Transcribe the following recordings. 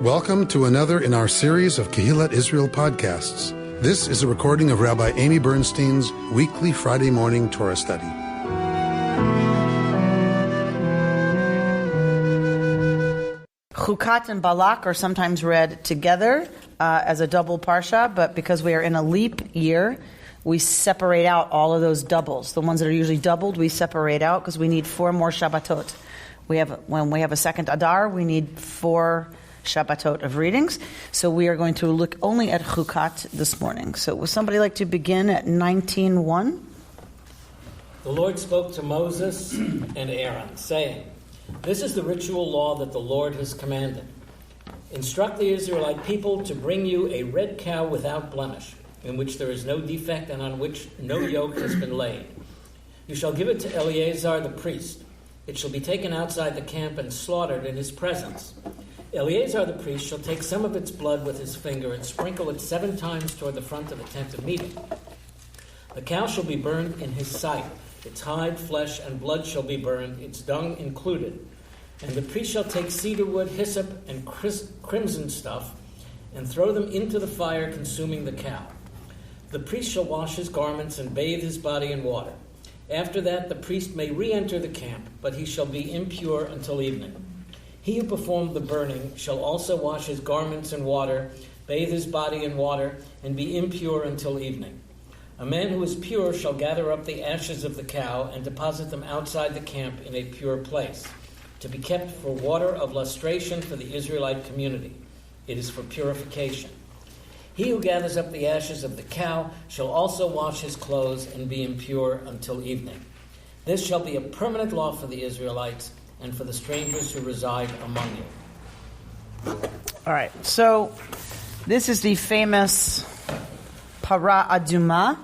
Welcome to another in our series of Kehillat Israel podcasts. This is a recording of Rabbi Amy Bernstein's weekly Friday morning Torah study. Chukat and Balak are sometimes read together as a double parsha, but because we are in a leap year, we separate out all of those doubles. The ones that are usually doubled, we separate out because we need 4 more Shabbatot. When we have a second Adar, we need 4 Shabbatot of readings. So we are going to look only at Chukat this morning. So would somebody like to begin at 19:1? The Lord spoke to Moses and Aaron, saying, "This is the ritual law that the Lord has commanded. Instruct the Israelite people to bring you a red cow without blemish, in which there is no defect and on which no yoke has been laid. You shall give it to Eleazar the priest. It shall be taken outside the camp and slaughtered in his presence. Eleazar the priest shall take some of its blood with his finger and sprinkle it 7 times toward the front of the tent of meeting. The cow shall be burned in his sight. Its hide, flesh, and blood shall be burned, its dung included. And the priest shall take cedar wood, hyssop, and crimson stuff, and throw them into the fire, consuming the cow. The priest shall wash his garments and bathe his body in water. After that, the priest may re-enter the camp, but he shall be impure until evening. He who performed the burning shall also wash his garments in water, bathe his body in water, and be impure until evening. A man who is pure shall gather up the ashes of the cow and deposit them outside the camp in a pure place, to be kept for water of lustration for the Israelite community. It is for purification. He who gathers up the ashes of the cow shall also wash his clothes and be impure until evening. This shall be a permanent law for the Israelites and for the strangers who reside among you." All right, so this is the famous Para Aduma,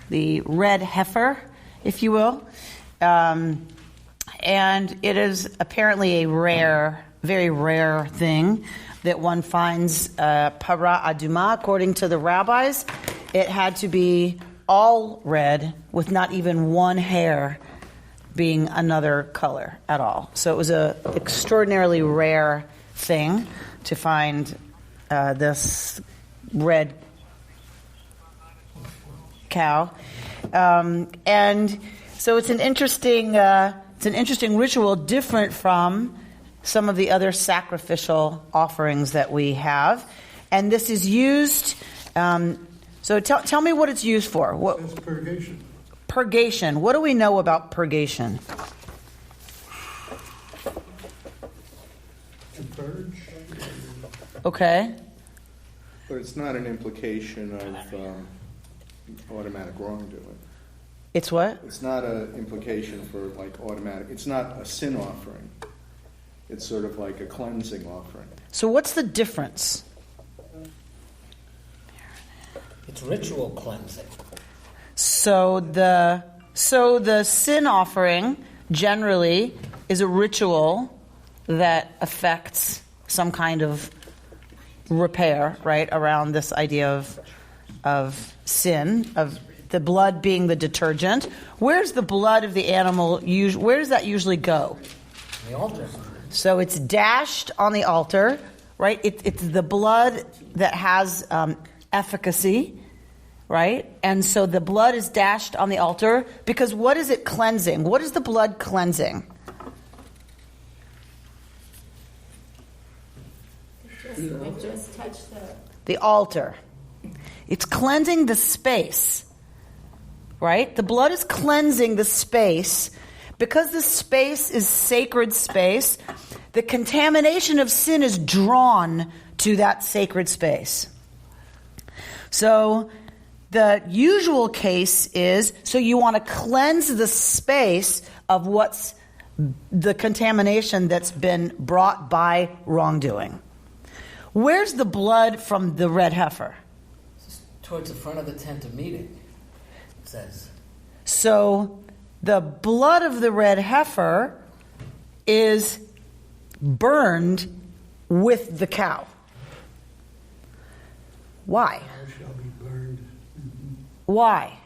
the red heifer, if you will. And it is apparently a very rare thing that one finds Para Aduma. According to the rabbis, it had to be all red with not even one hair being another color at all. So it was an extraordinarily rare thing to find this red cow, and so it's an interesting ritual, different from some of the other sacrificial offerings that we have, and this is used. So tell me what it's used for. It's purgation. Purgation. What do we know about purgation? To purge. Okay. But it's not an implication of automatic wrongdoing. It's what? It's not an implication for like automatic. It's not a sin offering. It's sort of like a cleansing offering. So what's the difference? It's ritual cleansing. So the sin offering generally is a ritual that affects some kind of repair, right, around this idea of sin, of the blood being the detergent. Where's the blood of the animal? Where does that usually go? The altar. So it's dashed on the altar, right? It's the blood that has efficacy. Right? And so the blood is dashed on the altar because what is it cleansing? What is the blood cleansing? Just touch the altar. It's cleansing the space. Right? The blood is cleansing the space. Because the space is sacred space, the contamination of sin is drawn to that sacred space. So the usual case is, so you want to cleanse the space of what's the contamination that's been brought by wrongdoing. Where's the blood from the red heifer? Towards the front of the tent of meeting, it says. So the blood of the red heifer is burned with the cow. Why? Shall be burned. Why?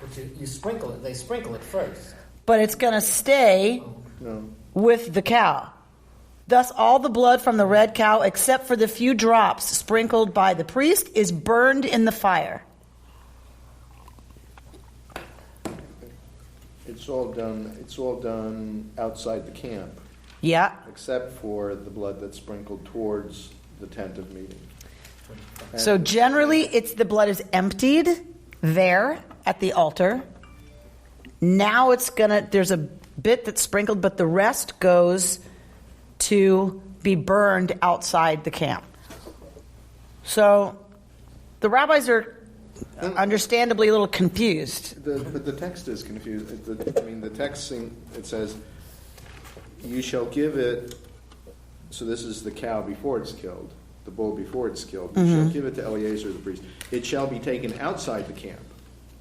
But you sprinkle it. They sprinkle it first. But it's going to stay No. with the cow. Thus, all the blood from the red cow, except for the few drops sprinkled by the priest, is burned in the fire. It's all done outside the camp, Yeah. except for the blood that's sprinkled towards the tent of meeting. So generally, the blood is emptied there at the altar. Now there's a bit that's sprinkled, but the rest goes to be burned outside the camp. So the rabbis are understandably a little confused. But the text is confused. The text, it says, you shall give it, so this is the cow before it's killed, the bull before it's killed. You shall give it to Eleazar the priest. It shall be taken outside the camp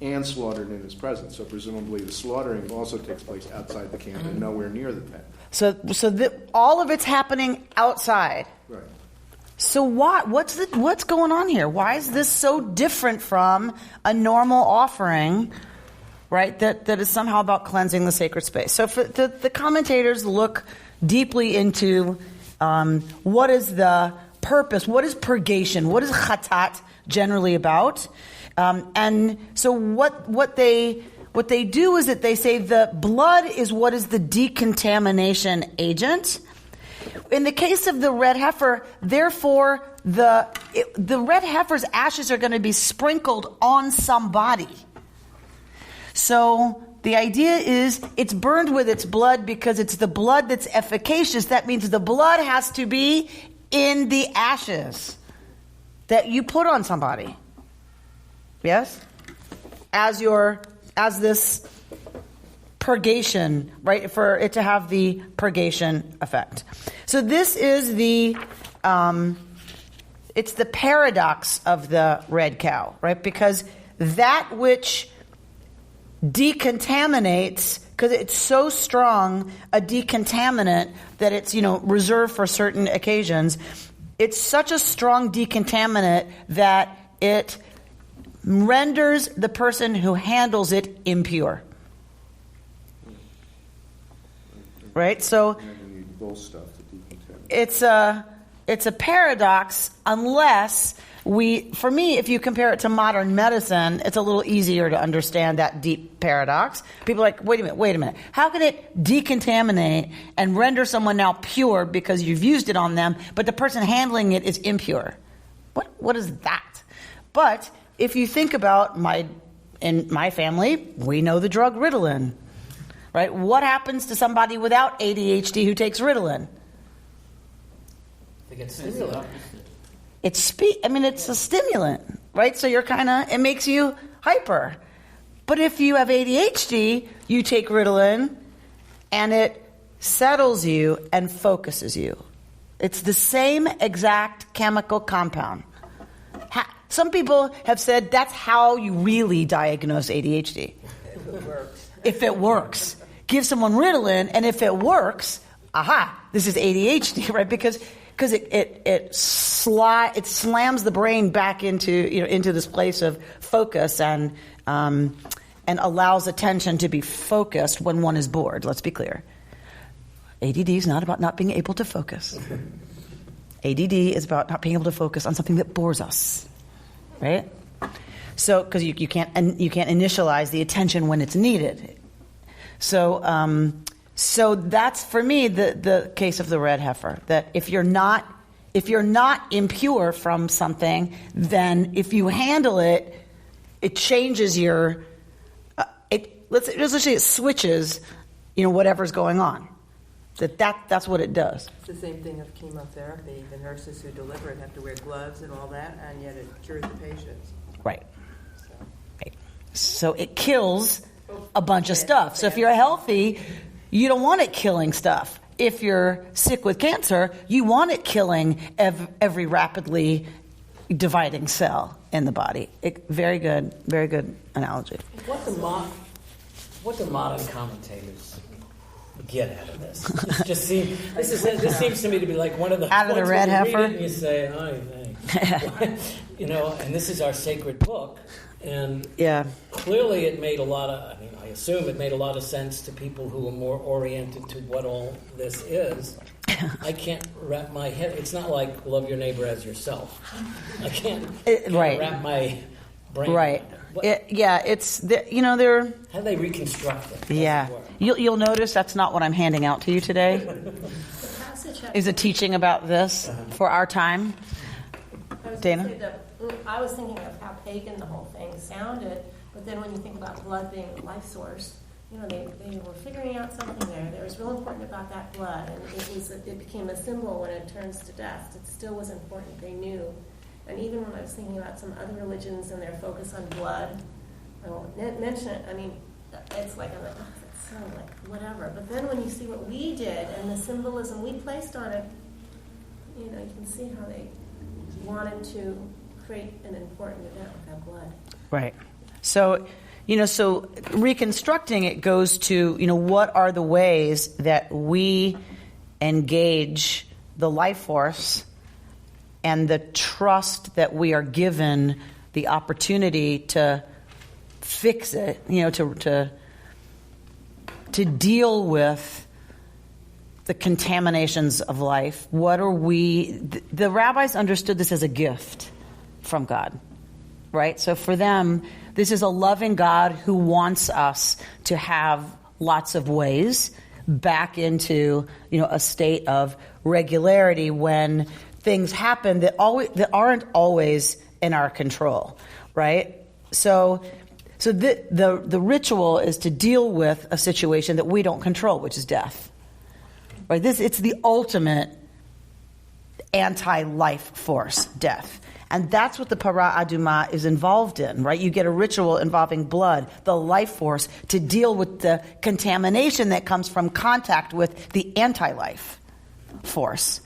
and slaughtered in his presence. So presumably the slaughtering also takes place outside the camp and nowhere near the tent. So all of it's happening outside. Right. So what's going on here? Why is this so different from a normal offering, right? That is somehow about cleansing the sacred space. So for the commentators look deeply into what is the purpose, what is purgation, what is chatat generally about, and so what they do is that they say the blood is what is the decontamination agent. In the case of the red heifer, therefore, the red heifer's ashes are going to be sprinkled on somebody. So the idea is it's burned with its blood because it's the blood that's efficacious. That means the blood has to be in the ashes that you put on somebody. Yes? As this purgation, right? For it to have the purgation effect. So this is it's the paradox of the red cow, right? Because that which decontaminates, because it's so strong a decontaminant that it's, reserved for certain occasions. It's such a strong decontaminant that it renders the person who handles it impure. Right? So it's a paradox unless for me, if you compare it to modern medicine, it's a little easier to understand that deep paradox. People are like, wait a minute. How can it decontaminate and render someone now pure because you've used it on them, but the person handling it is impure? What is that? But if you think about in my family, we know the drug Ritalin. Right? What happens to somebody without ADHD who takes Ritalin? They get stimulated. It's a stimulant, right? So it makes you hyper. But if you have ADHD, you take Ritalin and it settles you and focuses you. It's the same exact chemical compound. Some people have said that's how you really diagnose ADHD. If it works. Give someone Ritalin, and if it works, this is ADHD, right? Because it slams the brain back into this place of focus and allows attention to be focused when one is bored. Let's be clear. ADD is not about not being able to focus. ADD is about not being able to focus on something that bores us, right? So because you can't initialize the attention when it's needed. So that's for me the case of the red heifer. That if you're not impure from something, then if you handle it, it changes your. Let's say it switches, whatever's going on. That's what it does. It's the same thing of chemotherapy. The nurses who deliver it have to wear gloves and all that, and yet it cures the patients. Right. So it kills a bunch of stuff. So if you're healthy, you don't want it killing stuff. If you're sick with cancer, you want it killing every rapidly dividing cell in the body. Very good analogy. What do modern commentators get out of this? This seems to me to be like one of the out of the red heifer. And you say, "Oh, thanks." And this is our sacred book. And Yeah. clearly it made I assume it made a lot of sense to people who are more oriented to what all this is. I can't wrap my head. It's not like love your neighbor as yourself. I can't Right. wrap my brain. Right. What, It's, they're... how do they reconstruct it? Yeah. You'll notice that's not what I'm handing out to you today, The passage is a teaching about this for our time. Dana? I was thinking of how pagan the whole thing sounded, but then when you think about blood being the life source, they were figuring out something there. That was real important about that blood, and it became a symbol when it turns to death. It still was important. They knew. And even when I was thinking about some other religions and their focus on blood, I won't mention it. I mean, it's like, I'm like, oh, that's so like whatever. But then when you see what we did and the symbolism we placed on it, you can see how they wanted to create an important event with that blood. Right. So, so reconstructing it goes to, what are the ways that we engage the life force and the trust that we are given the opportunity to fix it, to deal with the contaminations of life. What are we... The rabbis understood this as a gift from God, right? So for them, this is a loving God who wants us to have lots of ways back into, a state of regularity when things happen that aren't always in our control, right? So the ritual is to deal with a situation that we don't control, which is death. Right? It's the ultimate anti-life force, death. And that's what the Parah Adumah is involved in, right? You get a ritual involving blood, the life force, to deal with the contamination that comes from contact with the anti-life force.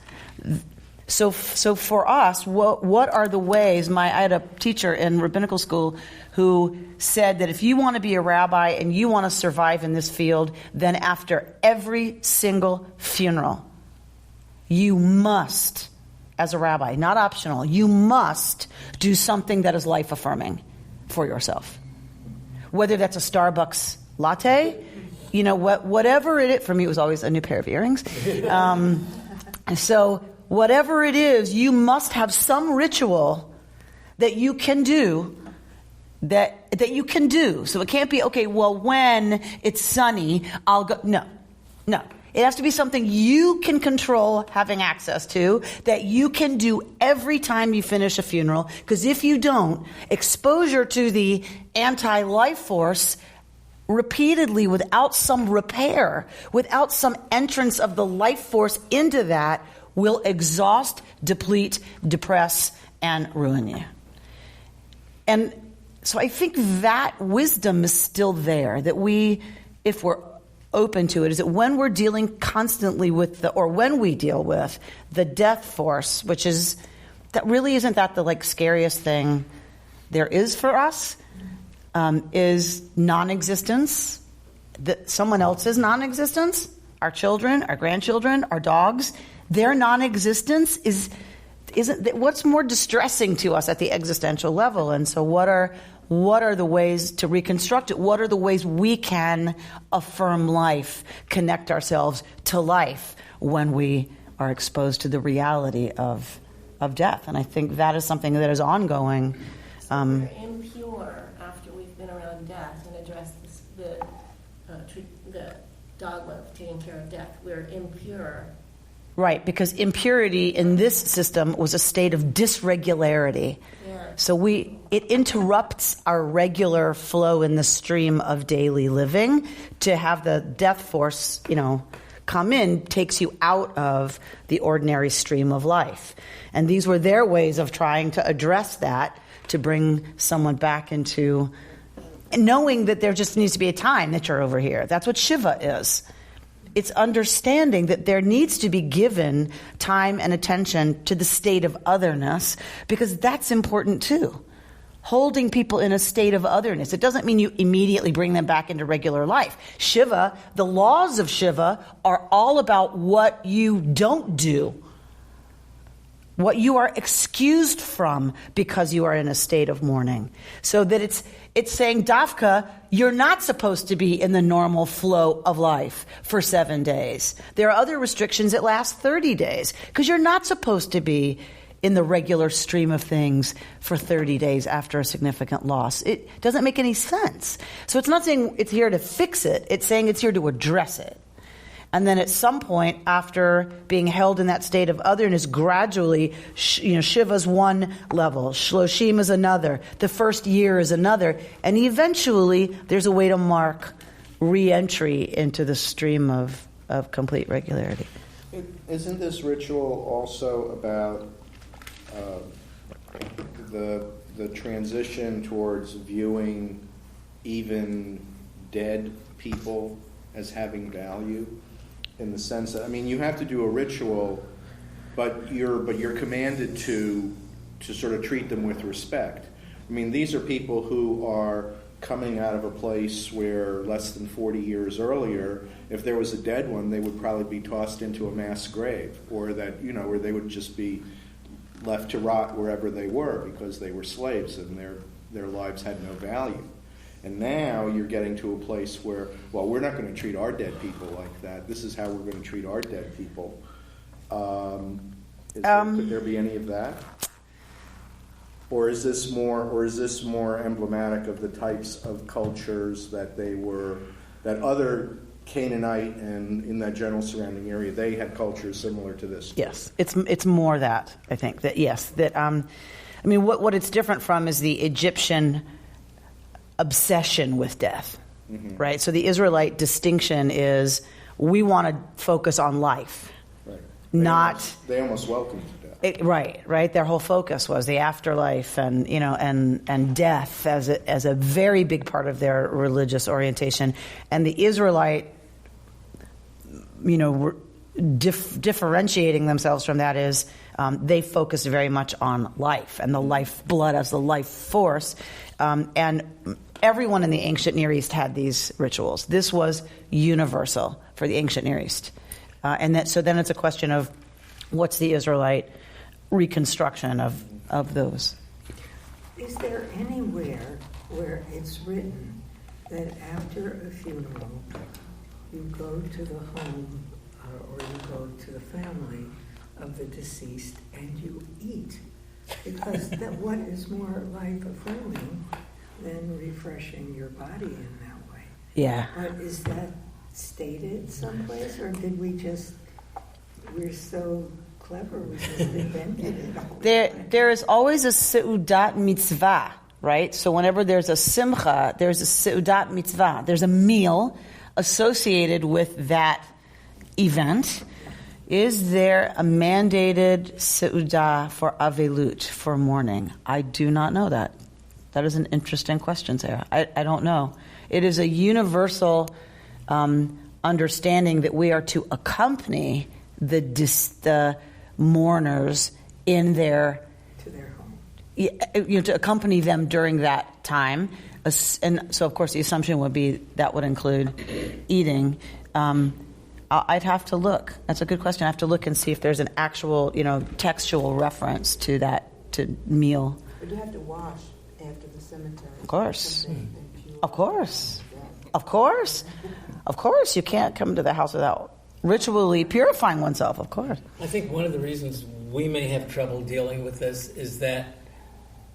So for us, what are the ways? I had a teacher in rabbinical school who said that if you want to be a rabbi and you want to survive in this field, then after every single funeral, you must, as a rabbi, not optional, you must do something that is life-affirming for yourself. Whether that's a Starbucks latte, whatever it is. For me, it was always a new pair of earrings. So whatever it is, you must have some ritual that you can do, that you can do. So it can't be, okay, well, when it's sunny, I'll go. No. It has to be something you can control having access to, that you can do every time you finish a funeral. Because if you don't, exposure to the anti-life force repeatedly without some repair, without some entrance of the life force into that, will exhaust, deplete, depress, and ruin you. And so I think that wisdom is still there, that we, if we're open to it, is that when we're dealing constantly with when we deal with the death force, which is, that really isn't that the scariest thing there is for us, is non-existence, that someone else's non-existence, our children, our grandchildren, our dogs, their non-existence isn't what's more distressing to us at the existential level. And so what are the ways to reconstruct it? What are the ways we can affirm life, connect ourselves to life when we are exposed to the reality of death? And I think that is something that is ongoing. We're impure after we've been around death and addressed the dogma of taking care of death. We're impure. Right, because impurity in this system was a state of dysregularity. Yeah. So it interrupts our regular flow in the stream of daily living. To have the death force, come in takes you out of the ordinary stream of life. And these were their ways of trying to address that, to bring someone back into knowing that there just needs to be a time that you're over here. That's what Shiva is. It's understanding that there needs to be given time and attention to the state of otherness, because that's important too. Holding people in a state of otherness. It doesn't mean you immediately bring them back into regular life. Shiva, the laws of Shiva, are all about what you don't do what you are excused from because you are in a state of mourning. So that it's saying, Dafka, you're not supposed to be in the normal flow of life for 7 days. There are other restrictions that last 30 days because you're not supposed to be in the regular stream of things for 30 days after a significant loss. It doesn't make any sense. So it's not saying it's here to fix it. It's saying it's here to address it. And then at some point, after being held in that state of otherness, gradually, Shiva's one level, Shloshim is another, the first year is another, and eventually there's a way to mark re-entry into the stream of complete regularity. Isn't this ritual also about the transition towards viewing even dead people as having value? In the sense that, I mean, you have to do a ritual, but you're commanded to sort of treat them with respect. I mean, these are people who are coming out of a place where less than 40 years earlier, if there was a dead one, they would probably be tossed into a mass grave, or that, where they would just be left to rot wherever they were because they were slaves and their lives had no value. And now you're getting to a place where, well, we're not going to treat our dead people like that. This is how we're going to treat our dead people. Could there be any of that? Or is this more emblematic of the types of cultures that other Canaanite and in that general surrounding area, they had cultures similar to this? Yes, it's more that, I think, that yes, that what it's different from is the Egyptian obsession with death, right? So the Israelite distinction is we want to focus on life, right. They almost welcomed death. Right. Their whole focus was the afterlife and and death as a very big part of their religious orientation. And the Israelite, differentiating themselves from that is they focused very much on life and the lifeblood as the life force. And everyone in the ancient Near East had these rituals. This was universal for the ancient Near East. So then it's a question of what's the Israelite reconstruction of those. Is there anywhere where it's written that after a funeral you go to the home or you go to the family of the deceased and you eat? Because what is more life-affirming than refreshing your body in that way? Yeah. But is that stated someplace, or did we're so clever, we just invented it? There is always a seudat mitzvah, right? So whenever there's a simcha, there's a seudat mitzvah. There's a meal associated with that event. Is there a mandated seudah for avelut, for mourning? I do not know that. That is an interesting question, Sarah. I don't know. It is a universal understanding that we are to accompany the mourners in to their home. To accompany them during that time. And so, of course, the assumption would be that would include eating. I'd have to look. That's a good question. I have to look and see if there's an actual, textual reference to that, to meal. But you have to wash after the cemetery. Of course. Of course. You can't come to the house without ritually purifying oneself, of course. I think one of the reasons we may have trouble dealing with this is that,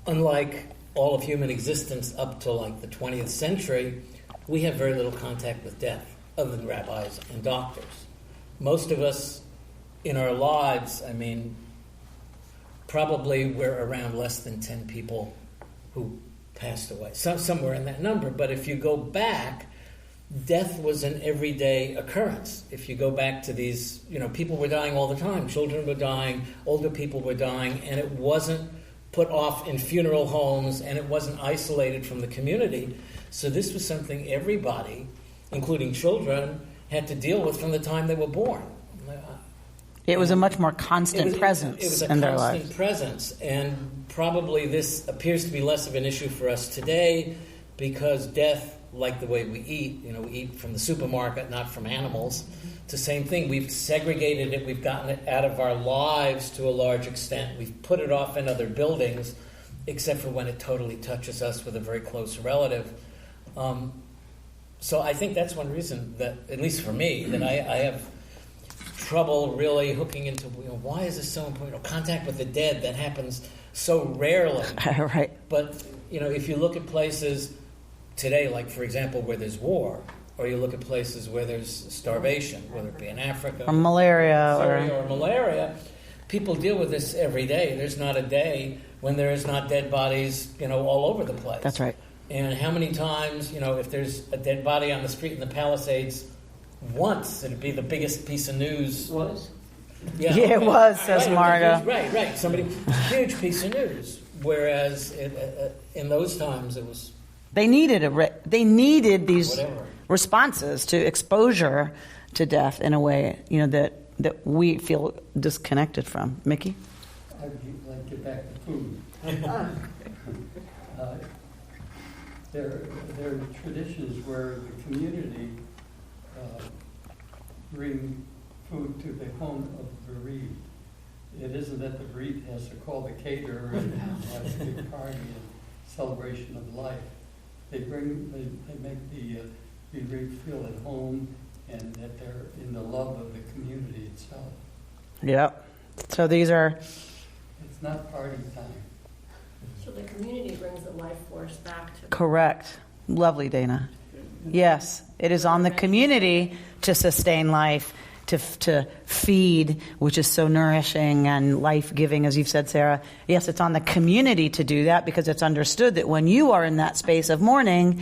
unlike all of human existence up to like the 20th century, we have very little contact with death, other than rabbis and doctors. Most of us in our lives, probably we're around less than 10 people who passed away, somewhere in that number. But if you go back, death was an everyday occurrence. If you go back to these, people were dying all the time. Children were dying, older people were dying, and it wasn't put off in funeral homes, and it wasn't isolated from the community. So this was something everybody, including children, had to deal with from the time they were born. It was a much more constant presence it was a in their lives. It was a constant presence, and probably this appears to be less of an issue for us today because death, like the way we eat from the supermarket, not from animals, It's the same thing. We've segregated it. We've gotten it out of our lives to a large extent. We've put it off in other buildings, except for when it totally touches us with a very close relative. So I think that's one reason that, at least for me, that I have trouble really hooking into, why is this so important? Contact with the dead, that happens so rarely. Right. But, if you look at places today, like, for example, where there's war, or you look at places where there's starvation, whether it be in Africa Or malaria. or malaria, people deal with this every day. There's not a day when there is not dead bodies, all over the place. That's right. And how many times, if there's a dead body on the street in the Palisades, once it'd be the biggest piece of news. Was? Yeah, it was, says Marga. Right. Somebody, huge piece of news. Whereas in those times it was... They needed these whatever. responses to exposure to death in a way, that we feel disconnected from. Mickey? I'd like to get back to food. There are traditions where the community bring food to the home of the bereaved. It isn't that the bereaved has to call the caterer and have a big party and celebration of life. They make the bereaved feel at home and that they're in the love of the community itself. Yep. So these are... It's not party time. So the community brings the life force back to... Correct. Lovely, Dana. Yes, it is on the community to sustain life, to feed, which is so nourishing and life-giving, as you've said, Sarah. Yes, it's on the community to do that because it's understood that when you are in that space of mourning,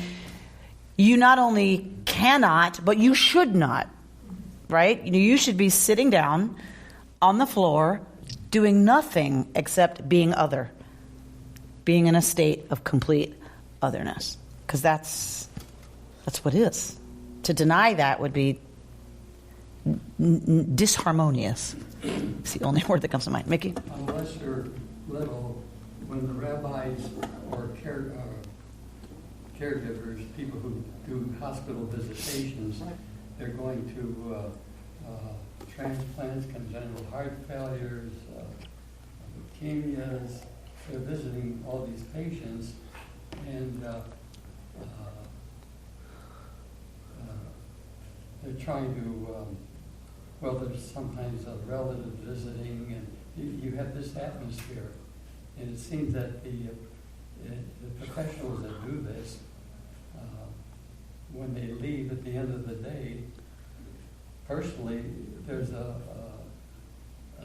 you not only cannot, but you should not, right? You should be sitting down on the floor doing nothing except being other, being in a state of complete otherness, because that's what it is. To deny that would be disharmonious. It's the only word that comes to mind. Mickey? Unless you're little, when the rabbis or caregivers, people who do hospital visitations, they're going to transplants, congenital heart failures, leukemias. They're visiting all these patients, and they're trying to, there's sometimes a relative visiting, and you have this atmosphere. And it seems that the professionals that do this, when they leave at the end of the day, personally, there's a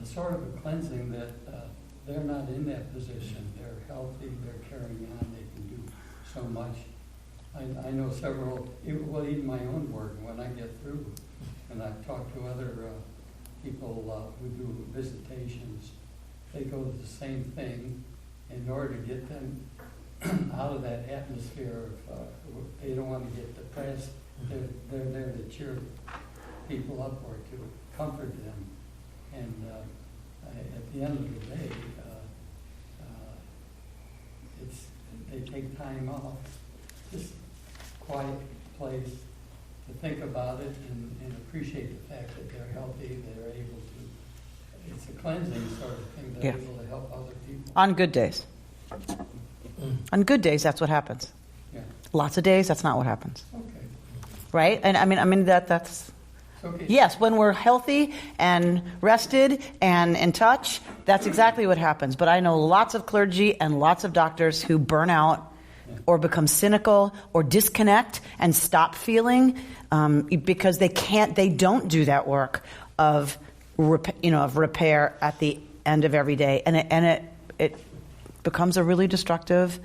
sort of a cleansing that they're not in that position. They're healthy, they're carrying on, they can do so much. I know several, even my own work, when I get through, and I've talked to other people who do visitations, they go to the same thing in order to get them out of that atmosphere of, they don't want to get depressed. They're there to cheer people up or to comfort them. And at the end of the day, they take time off, just quiet place to think about it and appreciate the fact that they're healthy, they're able to. It's a cleansing sort of thing. They're able to help other people. On good days. On good days, that's what happens. Yeah. Lots of days, that's not what happens. Okay. Right? And I mean that's... Okay. Yes, when we're healthy and rested and in touch, that's exactly what happens. But I know lots of clergy and lots of doctors who burn out or become cynical or disconnect and stop feeling because they don't do that work of repair at the end of every day, and it becomes a really destructive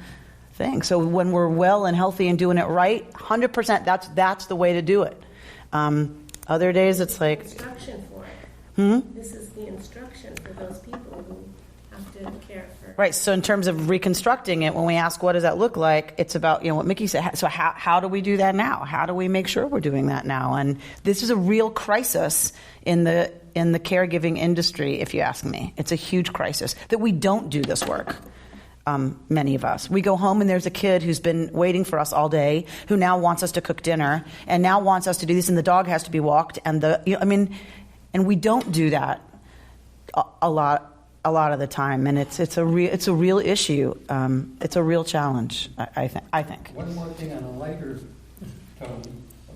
thing. So when we're well and healthy and doing it right, 100%, that's the way to do it. Other days, it's like... Instruction for it. This is the instruction for those people who have to care for... Right, so in terms of reconstructing it, when we ask what does that look like, it's about, what Mickey said. So how do we do that now? How do we make sure we're doing that now? And this is a real crisis in the caregiving industry, if you ask me. It's a huge crisis that we don't do this work. many of us. We go home and there's a kid who's been waiting for us all day, who now wants us to cook dinner, and now wants us to do this, and the dog has to be walked, and and we don't do that a lot of the time, and it's a real issue. It's a real challenge. I think. One more thing on a lighter tone.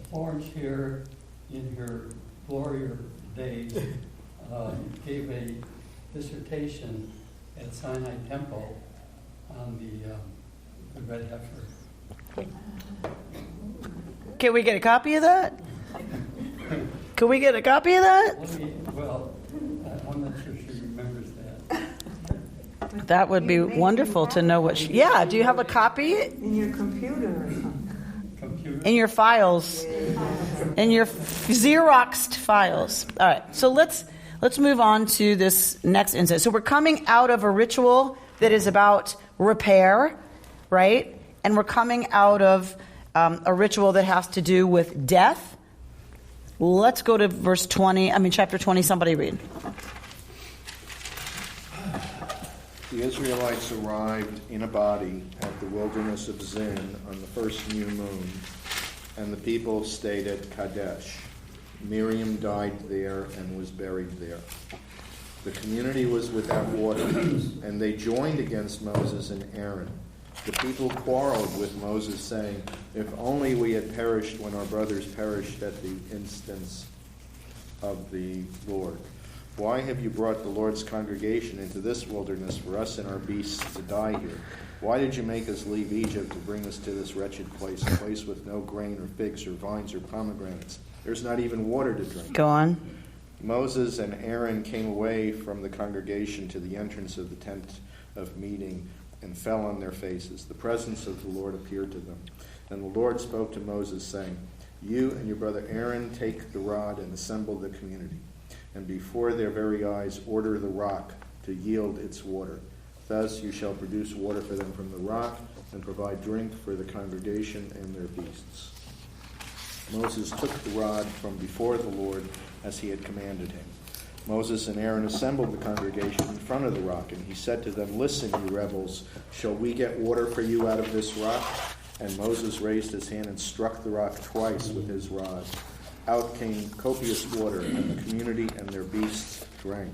Florence here, in her Gloria days, gave a dissertation at Sinai Temple on the red heifer. Can we get a copy of that? Can we get a copy of that? Well, I'm not sure she remembers that. That would be wonderful to know what she... Yeah, do you have a copy? In your computer or something. In your files. In your Xeroxed files. All right, so let's move on to this next incident. So we're coming out of a ritual that is about repair, right? And we're coming out of a ritual that has to do with death. Let's go to chapter 20. Somebody read. The Israelites arrived in a body at the wilderness of Zin on the first new moon, and the people stayed at Kadesh. Miriam died there and was buried there. The community was without water, and they joined against Moses and Aaron. The people quarreled with Moses, saying, "If only we had perished when our brothers perished at the instance of the Lord. Why have you brought the Lord's congregation into this wilderness for us and our beasts to die here? Why did you make us leave Egypt to bring us to this wretched place, a place with no grain or figs or vines or pomegranates? There's not even water to drink." Go on. Moses and Aaron came away from the congregation to the entrance of the tent of meeting and fell on their faces. The presence of the Lord appeared to them. And the Lord spoke to Moses, saying, "You and your brother Aaron take the rod and assemble the community, and before their very eyes order the rock to yield its water. Thus you shall produce water for them from the rock, and provide drink for the congregation and their beasts." Moses took the rod from before the Lord as he had commanded him. Moses and Aaron assembled the congregation in front of the rock, and he said to them, "Listen, you rebels, shall we get water for you out of this rock?" And Moses raised his hand and struck the rock twice with his rod. Out came copious water, and the community and their beasts drank.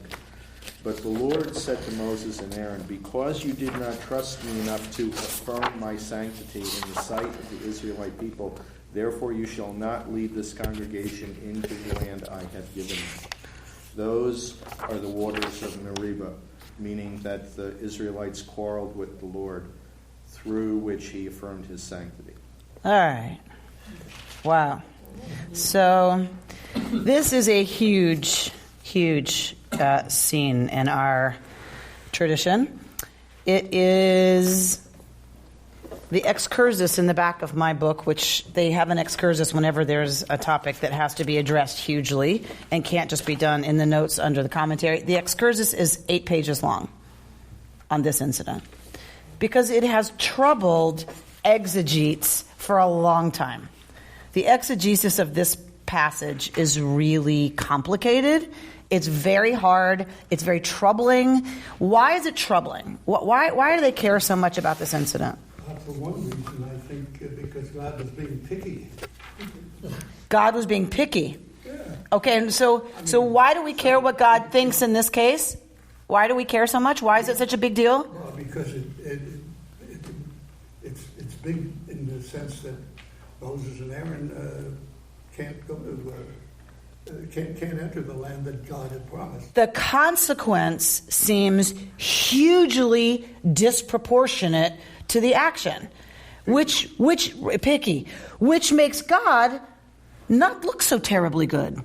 But the Lord said to Moses and Aaron, "Because you did not trust me enough to affirm my sanctity in the sight of the Israelite people, therefore you shall not lead this congregation into the land I have given you." Those are the waters of Meribah, meaning that the Israelites quarreled with the Lord, through which he affirmed his sanctity. All right. Wow. So this is a huge scene in our tradition. It is the excursus in the back of my book, which they have an excursus whenever there's a topic that has to be addressed hugely and can't just be done in the notes under the commentary. The excursus is 8 pages long on this incident because it has troubled exegetes for a long time. The exegesis of this passage is really complicated. It's very hard. It's very troubling. Why is it troubling? Why do they care so much about this incident? For one reason, I think because God was being picky. God was being picky. Yeah. Okay, and so why do we care what God thinks in this case? Why do we care so much? Why is it such a big deal? Well, because it's big in the sense that Moses and Aaron can't go to can't enter the land that God had promised. The consequence seems hugely disproportionate to the action, which makes God not look so terribly good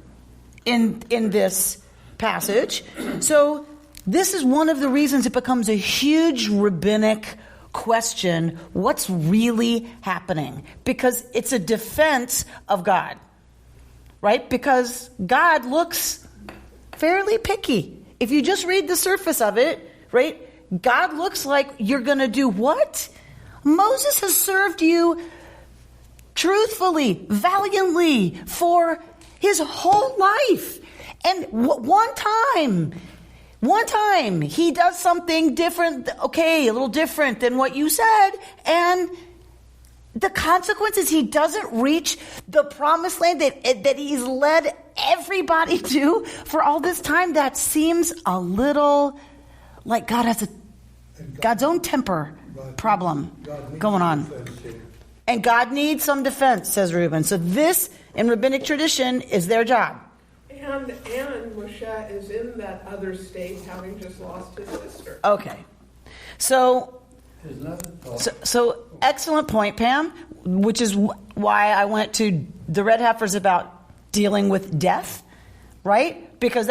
in this passage. So this is one of the reasons it becomes a huge rabbinic question: what's really happening? Because it's a defense of God, right? Because God looks fairly picky. If you just read the surface of it, right? God looks like you're going to do what? Moses has served you truthfully, valiantly for his whole life. And one time, One time he does something different, okay, a little different than what you said, and the consequence is he doesn't reach the promised land that he's led everybody to for all this time. That seems a little like God has God's own temper problem going on. And God needs some defense, says Reuben. So this, in rabbinic tradition, is their job. And Moshe is in that other state, having just lost his sister. Okay. So excellent point, Pam, which is why I went to the red heifers about dealing with death, right? Because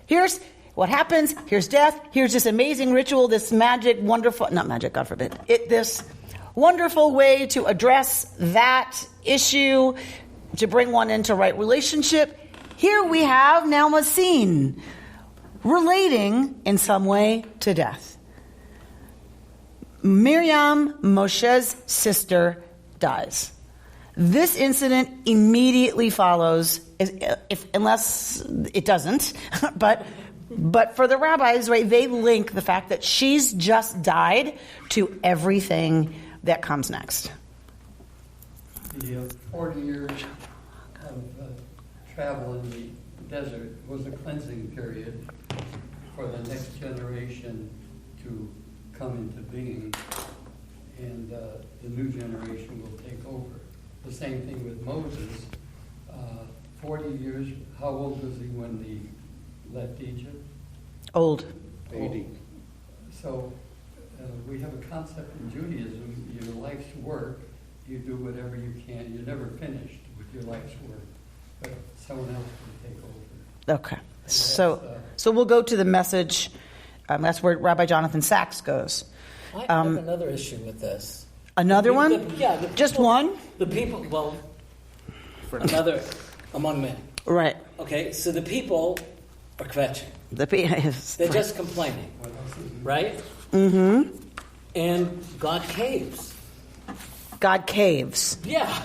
here's what happens, here's death, here's this amazing ritual, this magic, wonderful, not magic, God forbid, this wonderful way to address that issue, to bring one into right relationship. Here we have now a scene relating in some way to death. Miriam, Moshe's sister, dies. This incident immediately follows, unless it doesn't, but for the rabbis, right, they link the fact that she's just died to everything that comes next. The 40 years of travel in the desert was a cleansing period for the next generation to come into being, and the new generation will take over. The same thing with Moses. 40 years, how old was he when he left Egypt? Old. 80. So we have a concept in Judaism, your life's work, you do whatever you can. You're never finished with your life's work, but someone else will take over. Okay. So we'll go to the message. That's where Rabbi Jonathan Sachs goes. I have another issue with this. Another one? Just one? The people, well, another among men. Right. Okay, so the people are kvetching. They're just complaining, right? Mm-hmm. And God caves. God caves. Yeah.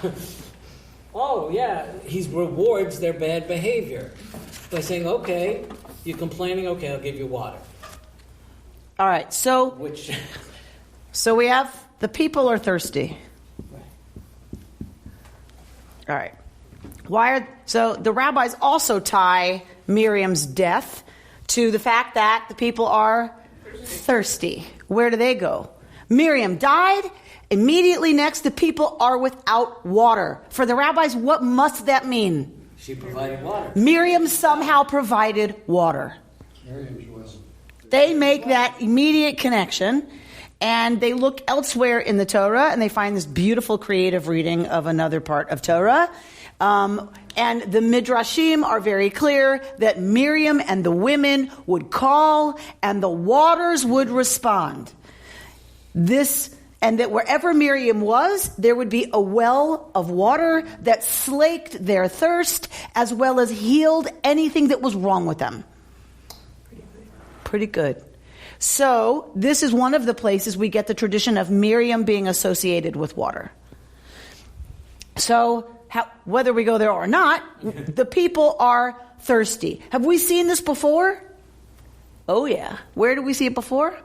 Oh, yeah. He rewards their bad behavior by saying, okay, you're complaining, okay, I'll give you water. All right, so we have the people are thirsty. All right. So the rabbis also tie Miriam's death to the fact that the people are thirsty. Where do they go? Miriam died. Immediately next, the people are without water. For the rabbis, what must that mean? She provided water. Miriam somehow provided water. They make that immediate connection, and they look elsewhere in the Torah, and they find this beautiful creative reading of another part of Torah. And the Midrashim are very clear that Miriam and the women would call, and the waters would respond. And that wherever Miriam was, there would be a well of water that slaked their thirst, as well as healed anything that was wrong with them. Pretty good. So this is one of the places we get the tradition of Miriam being associated with water. So whether we go there or not, the people are thirsty. Have we seen this before? Oh yeah. Where do we see it before?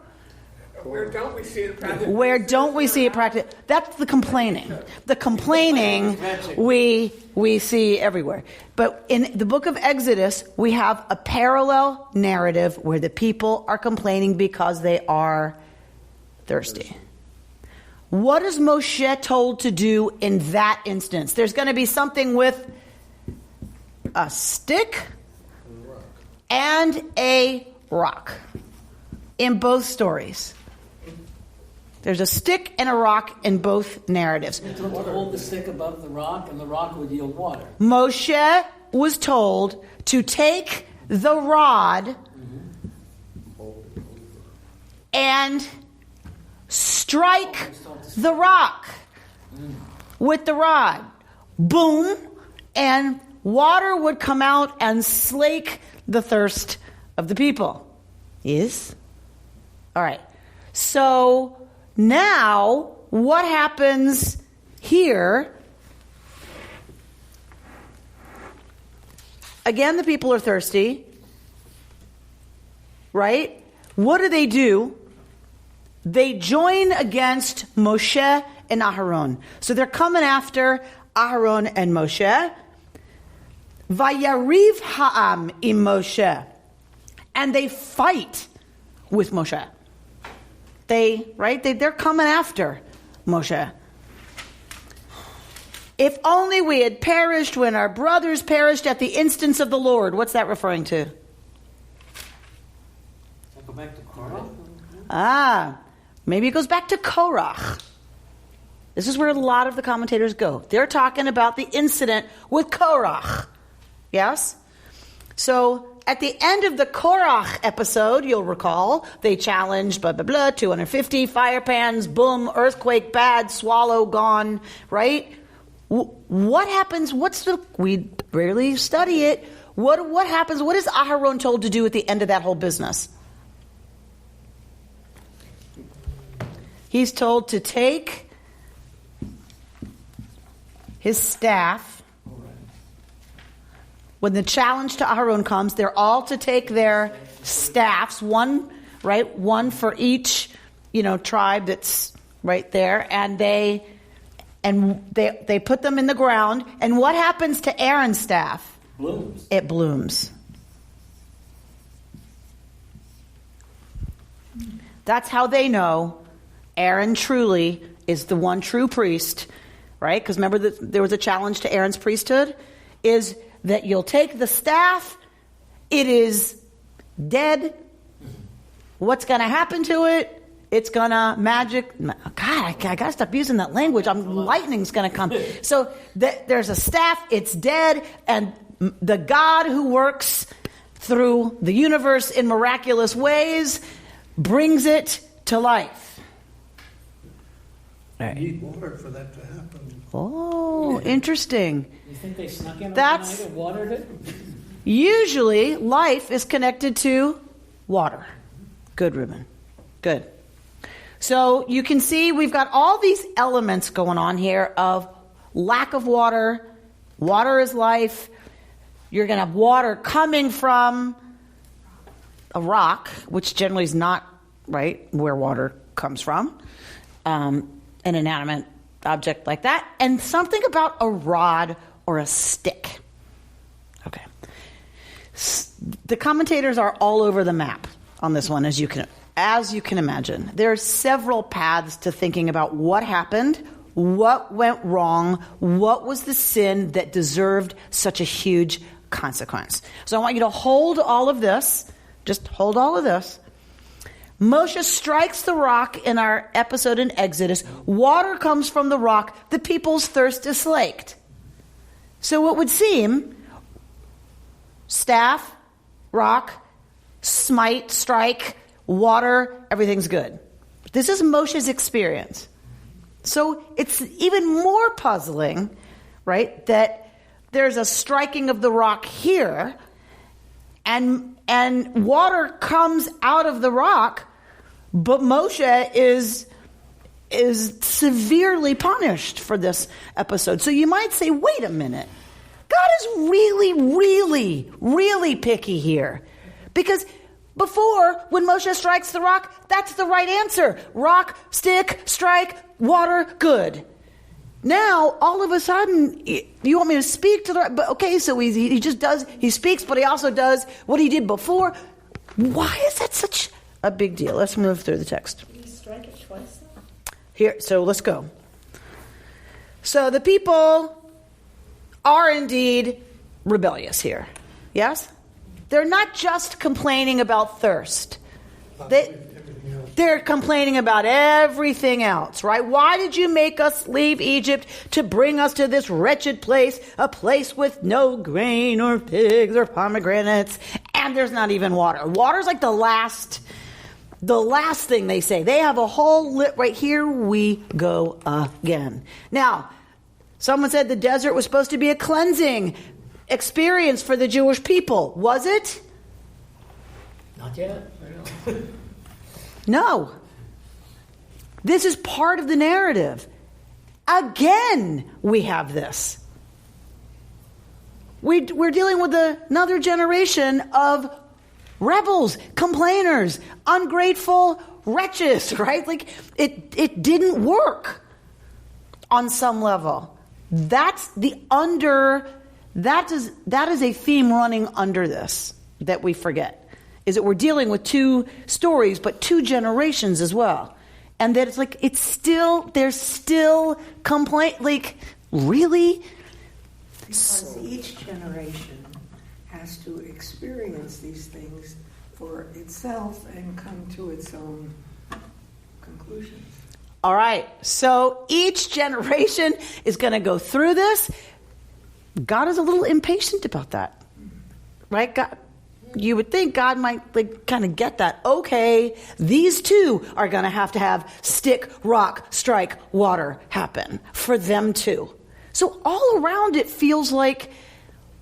Where don't we see it practiced? Where don't we see it practiced? That's the complaining. The complaining we see everywhere. But in the book of Exodus, we have a parallel narrative where the people are complaining because they are thirsty. What is Moshe told to do in that instance? There's going to be something with a stick and a rock in both stories. There's a stick and a rock in both narratives. To hold the stick above the rock, and the rock would yield water. Moshe was told to take the rod and strike the rock with the rod. Boom, and water would come out and slake the thirst of the people. Yes? All right. So now, what happens here? Again, the people are thirsty. right? What do? They join against Moshe and Aharon. So they're coming after Aharon and Moshe. Vayariv ha'am im Moshe. And they fight with Moshe. They're coming after Moshe. If only we had perished when our brothers perished at the instance of the Lord. What's that referring to? Go back to Korah? Maybe it goes back to Korach. This is where a lot of the commentators go. They're talking about the incident with Korach. Yes? So, at the end of the Korach episode, you'll recall, they challenged, 250 fire pans, boom, earthquake, bad, swallow, gone, right? What happens, we rarely study it, what happens, what is Aharon told to do at the end of that whole business? He's told to take his staff. When the challenge to Aharon comes, they're all to take their staffs, one for each, tribe that's right there, and they put them in the ground. And what happens to Aaron's staff? Blooms. It blooms. That's how they know Aaron truly is the one true priest, right? Because remember that there was a challenge to Aaron's priesthood, is that you'll take the staff, it is dead. What's going to happen to it? It's going to magic. God, I got to stop using that language. Lightning's going to come. So there's a staff, it's dead, and the God who works through the universe in miraculous ways brings it to life. You need water for that to happen. Oh, interesting. You think they snuck in That's- overnight and watered it? Usually, life is connected to water. Good, Reuben. Good. So you can see we've got all these elements going on here of lack of water. Water is life. You're going to have water coming from a rock, which generally is not, right, where water comes from. An inanimate object like that. And something about a rod or a stick. Okay. The commentators are all over the map on this one, as you can imagine. There are several paths to thinking about what happened, what went wrong, what was the sin that deserved such a huge consequence. So I want you to hold all of this. Just hold all of this. Moshe strikes the rock in our episode in Exodus. Water comes from the rock. The people's thirst is slaked. So it would seem staff, rock, smite, strike, water, everything's good. This is Moshe's experience. So it's even more puzzling, right, that there's a striking of the rock here and water comes out of the rock, but Moshe is severely punished for this episode. So you might say, wait a minute. God is really, really, really picky here. Because before, when Moshe strikes the rock, that's the right answer. Rock, stick, strike, water, good. Now, all of a sudden, you want me to speak to the rock? But okay, so he just does, he speaks, but he also does what he did before. Why is that such a big deal? Let's move through the text. Did he strike it twice? Here, so let's go. So the people are indeed rebellious here. Yes? They're not just complaining about thirst. They're complaining about everything else, right? Why did you make us leave Egypt to bring us to this wretched place, a place with no grain or figs or pomegranates, and there's not even water? Water's like the last thing they say. They have a whole lit right here we go again. Now, someone said the desert was supposed to be a cleansing experience for the Jewish people. Was it? Not yet. No. This is part of the narrative. Again, we have this. We're dealing with another generation of rebels, complainers, ungrateful wretches, right? Like it didn't work on some level. That is a theme running under this that we forget, is that we're dealing with two stories, but two generations as well. And that it's like, there's still complaint, like, really? Because each generation has to experience these things for itself and come to its own conclusions. All right, so each generation is going to go through this. God is a little impatient about that, right? God, you would think God might like kind of get that. Okay, these two are going to have stick, rock, strike, water happen for them too. So all around it feels like,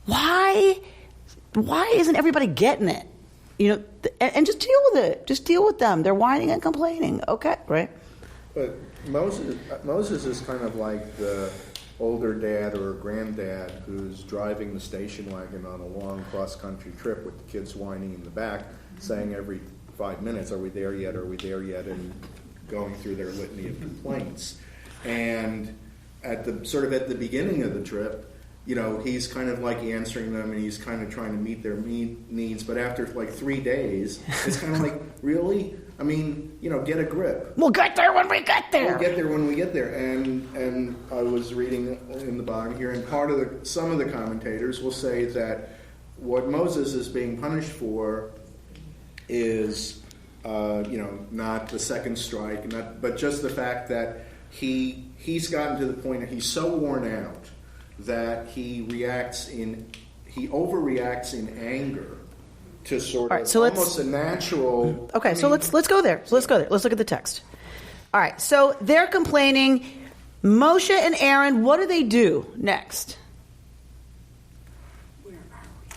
why isn't everybody getting it? You know, and just deal with it. Just deal with them. They're whining and complaining. Okay, right? But Moses is kind of like the older dad or granddad who's driving the station wagon on a long cross-country trip with the kids whining in the back, saying every 5 minutes, "Are we there yet? Are we there yet?" and going through their litany of complaints. And at the beginning of the trip, you know, he's kind of like answering them and he's kind of trying to meet their needs. But after like 3 days, it's kind of like, really? I mean, you know, get a grip. We'll get there when we get there. We'll get there when we get there. And I was reading in the bottom here, and some of the commentators will say that what Moses is being punished for is, not the second strike, but just the fact that he's gotten to the point that he's so worn out that he overreacts in anger to sort of almost a natural. Okay, so let's go there. Let's go there. Let's look at the text. All right, so they're complaining. Moshe and Aaron, what do they do next?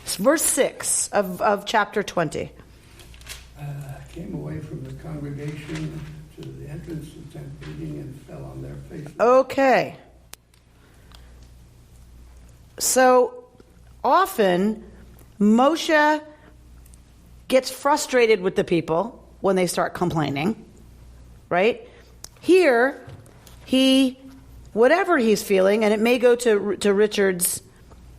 Verse 6 of chapter 20. Came away from the congregation to the entrance of the tent meeting and fell on their faces. Okay. So often Moshe gets frustrated with the people when they start complaining, right? Here, whatever he's feeling, and it may go to Richard's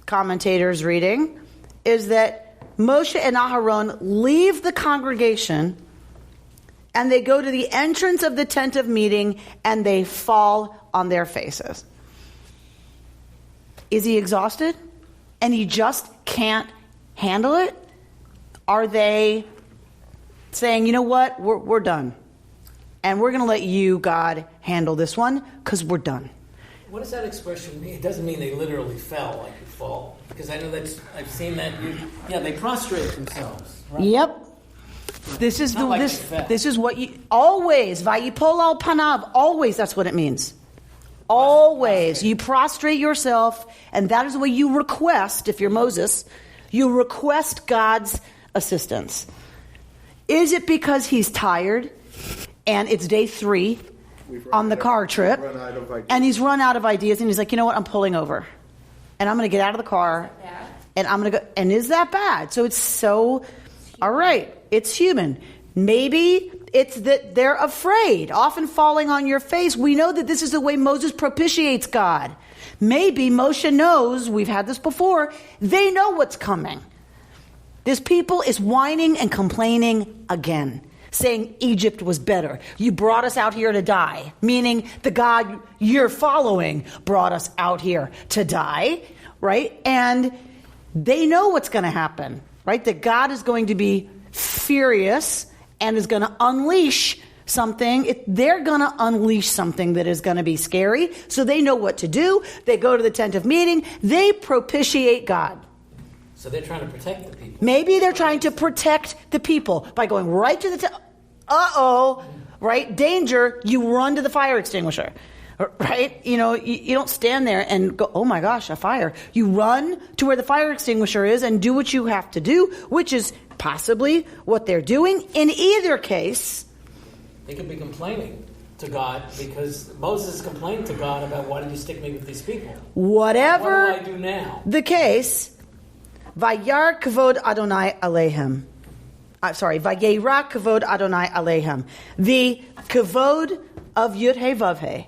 commentators reading, is that Moshe and Aharon leave the congregation and they go to the entrance of the tent of meeting and they fall on their faces. Is he exhausted and he just can't handle it? Are they saying, you know what, we're done. And we're going to let you, God, handle this one because we're done. What does that expression mean? It doesn't mean they literally fell like you fall. Because I know I've seen that. They prostrate themselves. Right? Yep. This is what you always, vayipol al panav, always that's what it means. Always. You prostrate yourself, and that is the way you request, if you're Moses, you request God's assistance. Is it because he's tired and it's day 3 on the car trip and he's run out of ideas and he's like, you know what, I'm pulling over and I'm going to get out of the car and I'm going to go, and is that bad? So it's so, all right, it's human. Maybe it's that they're afraid, often falling on your face. We know that this is the way Moses propitiates God. Maybe Moshe knows, we've had this before, they know what's coming. This people is whining and complaining again, saying Egypt was better. You brought us out here to die, meaning the God you're following brought us out here to die, right? And they know what's going to happen, right? That God is going to be furious and is going to unleash something. They're going to unleash something that is going to be scary. So they know what to do. They go to the tent of meeting. They propitiate God. So they're trying to protect the people. Maybe they're trying to protect the people by going right to the tent. Right? Danger. You run to the fire extinguisher. Right? You know, you don't stand there and go, oh my gosh, a fire. You run to where the fire extinguisher is and do what you have to do, which is possibly what they're doing. In either case, they could be complaining to God because Moses complained to God about, why did you stick me with these people? Whatever what do I do now? The case, Vayar kavod Adonai alehem. Vayera kavod Adonai alehem. The kavod of Yud He Vav He,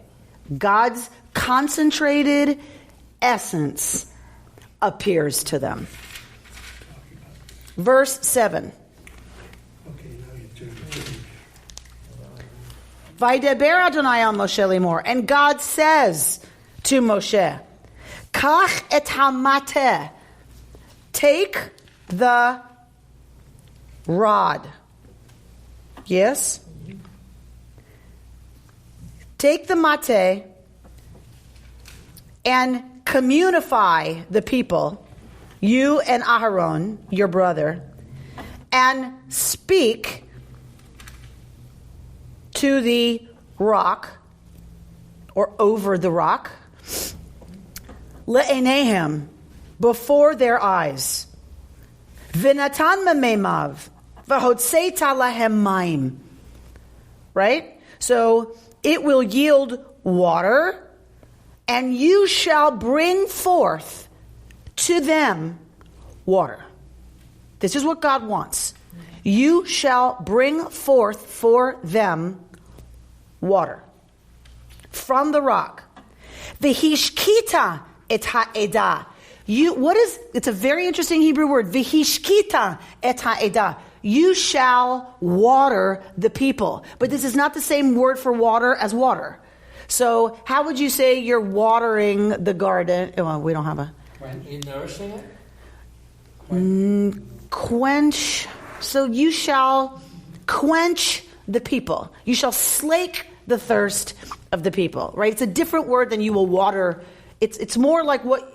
God's concentrated essence, appears to them. Verse 7. Okay, now you turn the page. Vaydeber Adonai al Moshe limor, and God says to Moshe, Kach et hamateh, take the rod. Yes? Take the mateh and communify the people, you and Aharon, your brother, and speak to the rock, or over the rock, le'enehem, before their eyes. V'natan mememav, v'hotzeita lahem mayim. Right? So it will yield water, and you shall bring forth to them water. This is what God wants. You shall bring forth for them water from the rock. V'hishkita et ha'edah. It's a very interesting Hebrew word. V'hishkita et ha'edah. You shall water the people. But this is not the same word for water as water. So how would you say you're watering the garden? Well, we don't have a... Are you nourishing it? Quench. So you shall quench the people. You shall slake the thirst of the people. Right? It's a different word than you will water. It's more like what...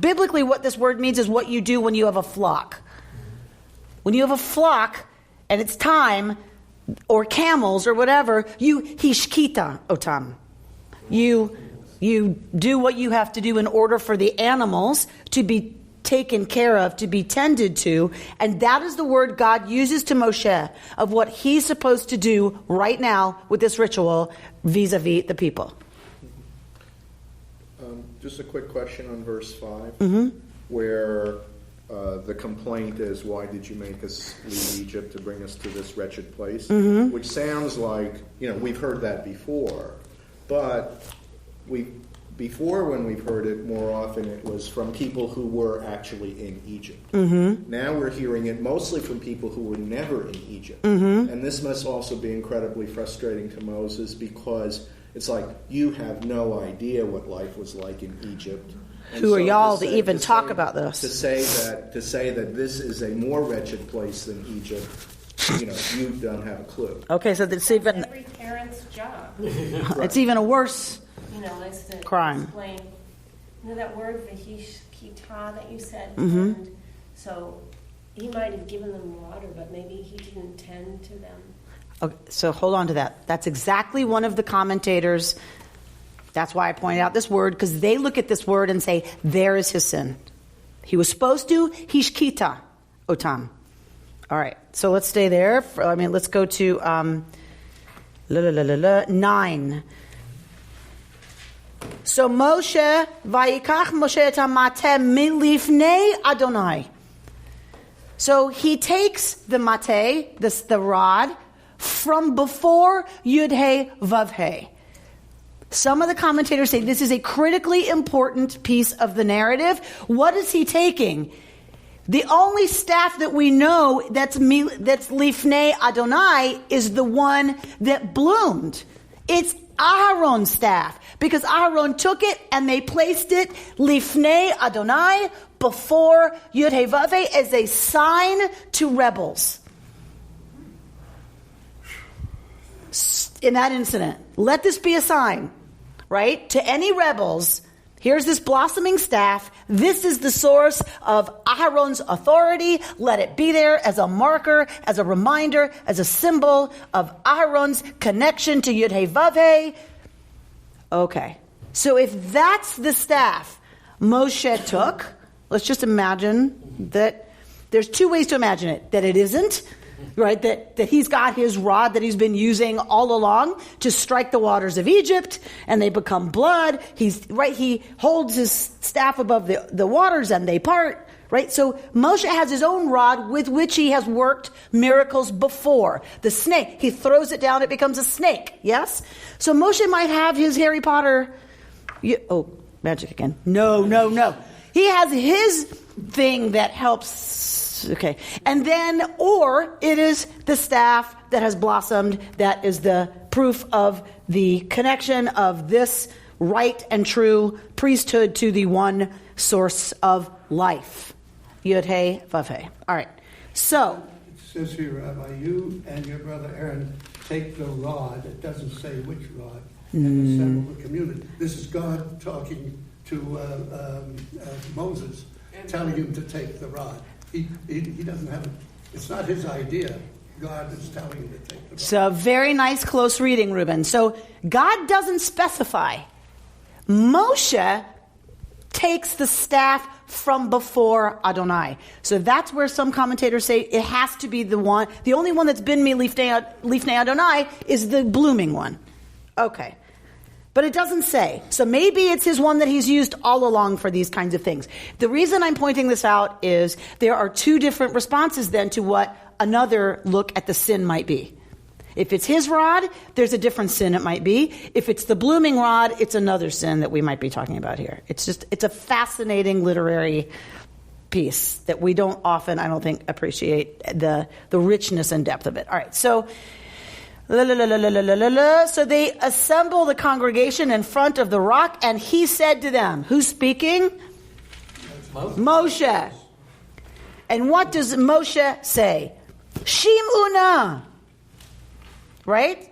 Biblically, what this word means is what you do when you have a flock. When you have a flock and it's time, or camels or whatever, you hishkita otam. You do what you have to do in order for the animals to be taken care of, to be tended to, and that is the word God uses to Moshe of what he's supposed to do right now with this ritual vis-a-vis the people. Just a quick question on verse 5, Mm-hmm. where the complaint is, why did you make us leave Egypt to bring us to this wretched place? Mm-hmm. Which sounds like, we've heard that before, but before when we've heard it, more often it was from people who were actually in Egypt. Mm-hmm. Now we're hearing it mostly from people who were never in Egypt. Mm-hmm. And this must also be incredibly frustrating to Moses, because it's like, you have no idea what life was like in Egypt. And Who are so y'all to even talk about this? To say that this is a more wretched place than Egypt, you don't have a clue. Okay, so it's even... Every parent's job. It's even a worse Is to crime. explain. That word v'hishkita that you said. Mm-hmm. And so he might have given them water, but maybe he didn't tend to them. Okay, so hold on to that. That's exactly one of the commentators. That's why I pointed out this word, because they look at this word and say, there is his sin. He was supposed to hishkita otam. All right, so let's stay there. Let's go to 9. So Moshe, vayikach Moshe et hamateh milifnei Adonai. So he takes the mateh, the rod, from before Yud He Vav He. Some of the commentators say this is a critically important piece of the narrative. What is he taking? The only staff that we know that's Lifnei Adonai is the one that bloomed. It's Aharon's staff, because Aharon took it and they placed it Lifnei Adonai, before Yud He Vav He, as a sign to rebels. In that incident, let this be a sign, right? To any rebels, here's this blossoming staff. This is the source of Aharon's authority. Let it be there as a marker, as a reminder, as a symbol of Aharon's connection to Yud He Vav He. Okay. So if that's the staff Moshe took, let's just imagine that there's two ways to imagine it. That it isn't, right? That he's got his rod that he's been using all along to strike the waters of Egypt, and they become blood. He holds his staff above the waters and they part. Right? So Moshe has his own rod with which he has worked miracles before. The snake, he throws it down, it becomes a snake. Yes? So Moshe might have his Harry Potter... magic again. No. He has his thing that helps... Okay. And then, or it is the staff that has blossomed that is the proof of the connection of this right and true priesthood to the one source of life. Yud He Vav He. All right. So it says here, Rabbi, you and your brother Aaron take the rod. It doesn't say which rod. And assemble the community. This is God talking to Moses, telling him to take the rod. He doesn't have it. It's not his idea. God is telling him to take the rod. So very nice, close reading, Reuben. So God doesn't specify. Moshe takes the staff from before Adonai. So that's where some commentators say it has to be the only one that's been me lifnei Adonai is the blooming one. Okay. But it doesn't say. So maybe it's his one that he's used all along for these kinds of things. The reason I'm pointing this out is there are two different responses then to what another look at the sin might be. If it's his rod, there's a different sin it might be. If it's the blooming rod, it's another sin that we might be talking about here. It's a fascinating literary piece that we don't often, I don't think, appreciate the richness and depth of it. All right, so... So they assemble the congregation in front of the rock, and he said to them, who's speaking? Moshe. And what does Moshe say? Shim'una. Right?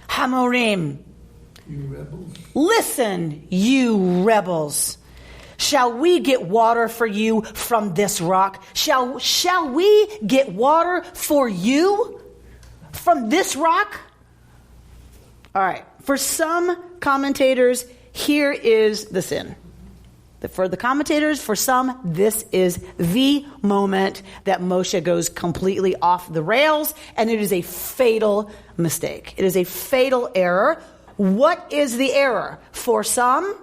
Hamorim. You rebels. Listen, you rebels. Shall we get water for you from this rock? Shall we get water for you? From this rock? All right. For some commentators, here is the sin. For the commentators, for some, this is the moment that Moshe goes completely off the rails, and it is a fatal mistake. It is a fatal error. What is the error? For some,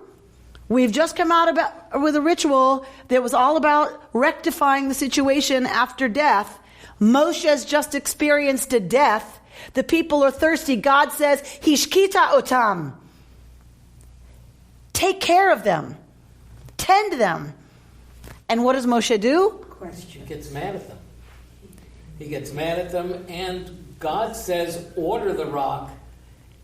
we've just come out with a ritual that was all about rectifying the situation after death. Moshe has just experienced a death. The people are thirsty. God says, Hishkita otam. Take care of them. Tend them. And what does Moshe do? Question. He gets mad at them. And God says, order the rock.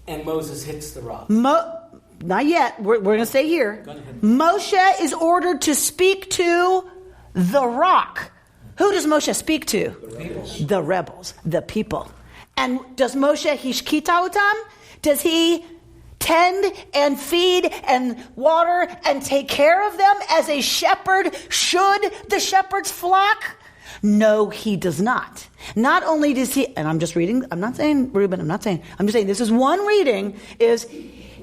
And Moses hits the rock. Not yet. We're going to stay here. Moshe is ordered to speak to the rock. Who does Moshe speak to? The rebels, the people. And does Moshe hishkita otam? Does he tend and feed and water and take care of them as a shepherd should the shepherd's flock? No, he does not. Not only does he, and I'm just reading, I'm not saying, Reuben, I'm just saying this is one reading, is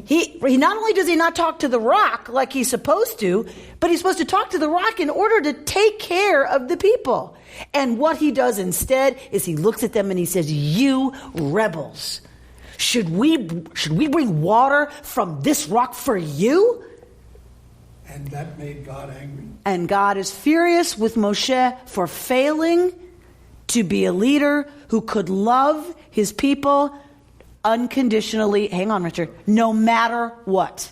he not only does he not talk to the rock like he's supposed to, but he's supposed to talk to the rock in order to take care of the people. And what he does instead is he looks at them and he says, you rebels, should we bring water from this rock for you? And that made God angry. And God is furious with Moshe for failing to be a leader who could love his people unconditionally. Hang on, Richard. No matter what.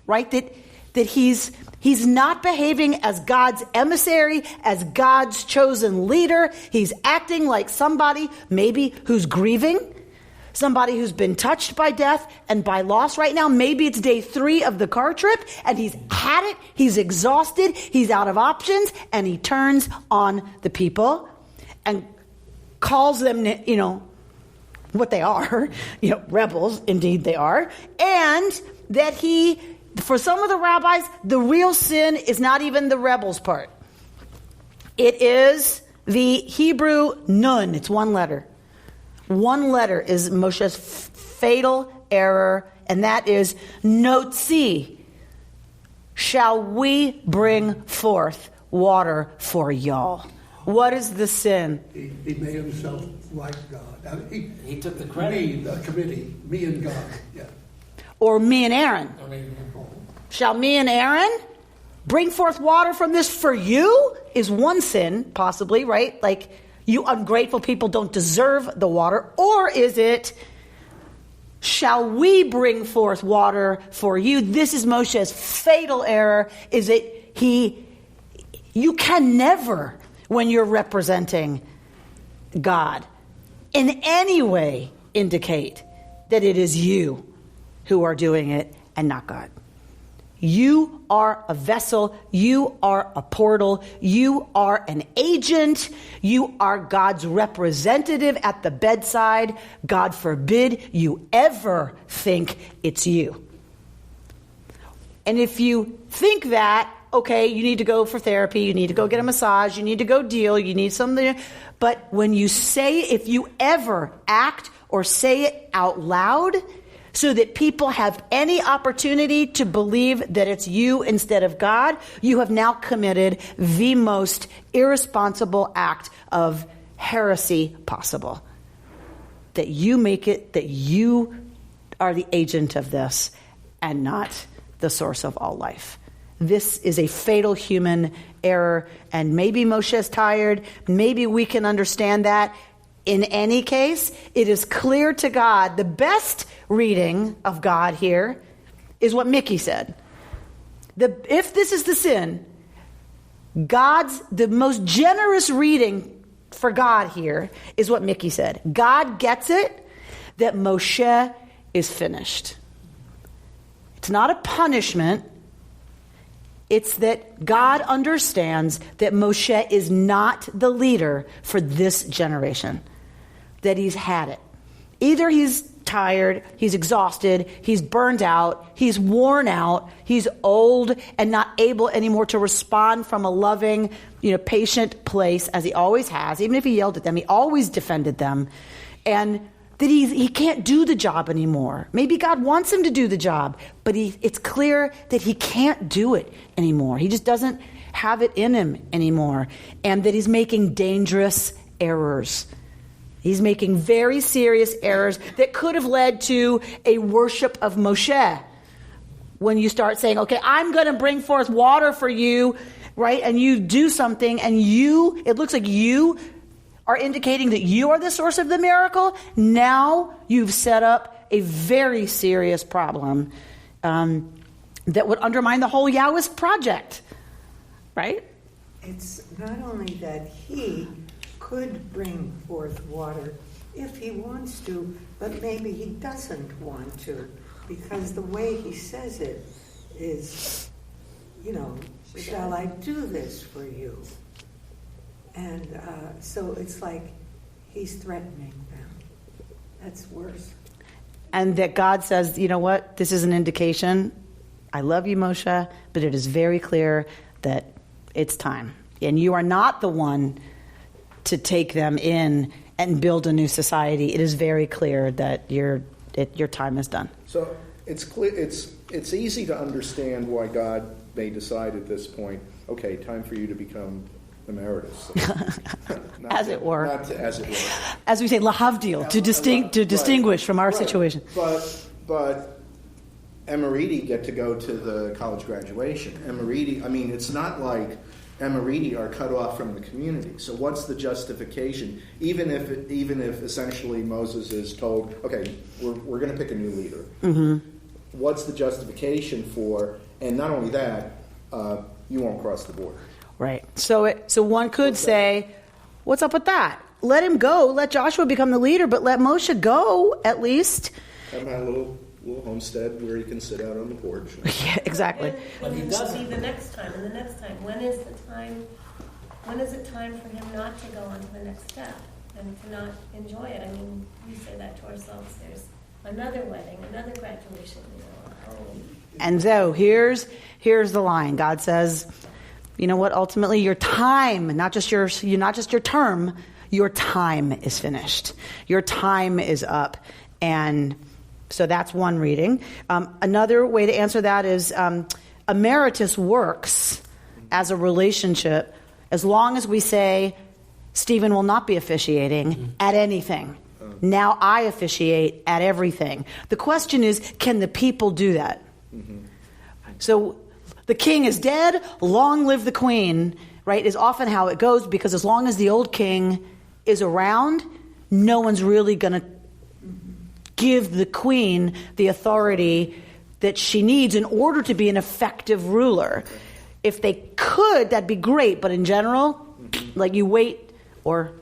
Right? That he's not behaving as God's emissary, as God's chosen leader. He's acting like somebody maybe who's grieving, somebody who's been touched by death and by loss right now. Maybe it's day 3 of the car trip and he's had it. He's exhausted. He's out of options, and he turns on the people and calls them, what they are, rebels, indeed they are. And that for some of the rabbis, the real sin is not even the rebels part. It is the Hebrew nun. It's one letter. One letter is Moshe's fatal error, and that is notzi. Shall we bring forth water for y'all? What is the sin? He made himself like God. He took the credit. The committee, me and God. Yeah. Or me and Aaron. Shall me and Aaron bring forth water from this for you is one sin, possibly, right? Like, you ungrateful people don't deserve the water. Or is it, shall we bring forth water for you? This is Moshe's fatal error, is that you can never, when you're representing God, in any way indicate that it is you who are doing it and not God. You are a vessel. You are a portal. You are an agent. You are God's representative at the bedside. God forbid you ever think it's you. And if you think that, okay, you need to go for therapy, you need to go get a massage, you need to go deal, you need something. But when you say, if you ever act or say it out loud, so that people have any opportunity to believe that it's you instead of God, you have now committed the most irresponsible act of heresy possible. That you make it that you are the agent of this and not the source of all life. This is a fatal human error, and maybe Moshe's tired. Maybe we can understand that. In any case, it is clear to God. The best reading of God here is what Mickey said. If this is the sin, the most generous reading for God here is what Mickey said. God gets it that Moshe is finished. It's not a punishment. It's that God understands that Moshe is not the leader for this generation. That he's had it. Either he's tired, he's exhausted, he's burned out, he's worn out, he's old and not able anymore to respond from a loving, patient place as he always has. Even if he yelled at them, he always defended them. And that he can't do the job anymore. Maybe God wants him to do the job, but it's clear that he can't do it anymore. He just doesn't have it in him anymore. And that he's making dangerous errors. He's making very serious errors that could have led to a worship of Moshe. When you start saying, okay, I'm going to bring forth water for you, right? And you do something and it looks like you are indicating that you are the source of the miracle. Now you've set up a very serious problem that would undermine the whole Yahwist project, right? It's not only that he could bring forth water if he wants to, but maybe he doesn't want to, because the way he says it is, shall I do this for you? And so it's like he's threatening them. That's worse. And that God says, you know what, this is an indication. I love you, Moshe, but it is very clear that it's time. And you are not the one to take them in and build a new society. It is very clear that your time is done. So it's clear. It's easy to understand why God may decide at this point, okay, time for you to become emeritus. As it were. As it were. As we say, lahavdil, to distinguish from our situation. But emeriti get to go to the college graduation. Emeriti, it's not like emeriti are cut off from the community. So what's the justification? Even if essentially Moses is told, okay, we're going to pick a new leader. Mm-hmm. What's the justification for? And not only that, you won't cross the border. Right. So one could say, what's up with that? Let him go. Let Joshua become the leader, but let Moshe go at least. Have my little homestead where he can sit out on the porch. Yeah, exactly. But he doesn't. The next time, and the next time. When is the time? When is it time for him not to go on to the next step and to not enjoy it? We say that to ourselves. There's another wedding, another graduation. And so here's the line. God says, you know what? Ultimately, your time, not just your term, your time is finished. Your time is up, and so that's one reading. Another way to answer that is emeritus works as a relationship as long as we say Stephen will not be officiating at anything. Now I officiate at everything. The question is, can the people do that? Mm-hmm. So the king is dead, long live the queen, right, is often how it goes, because as long as the old king is around, no one's really going to give the queen the authority that she needs in order to be an effective ruler. If they could, that'd be great, but in general, like you wait or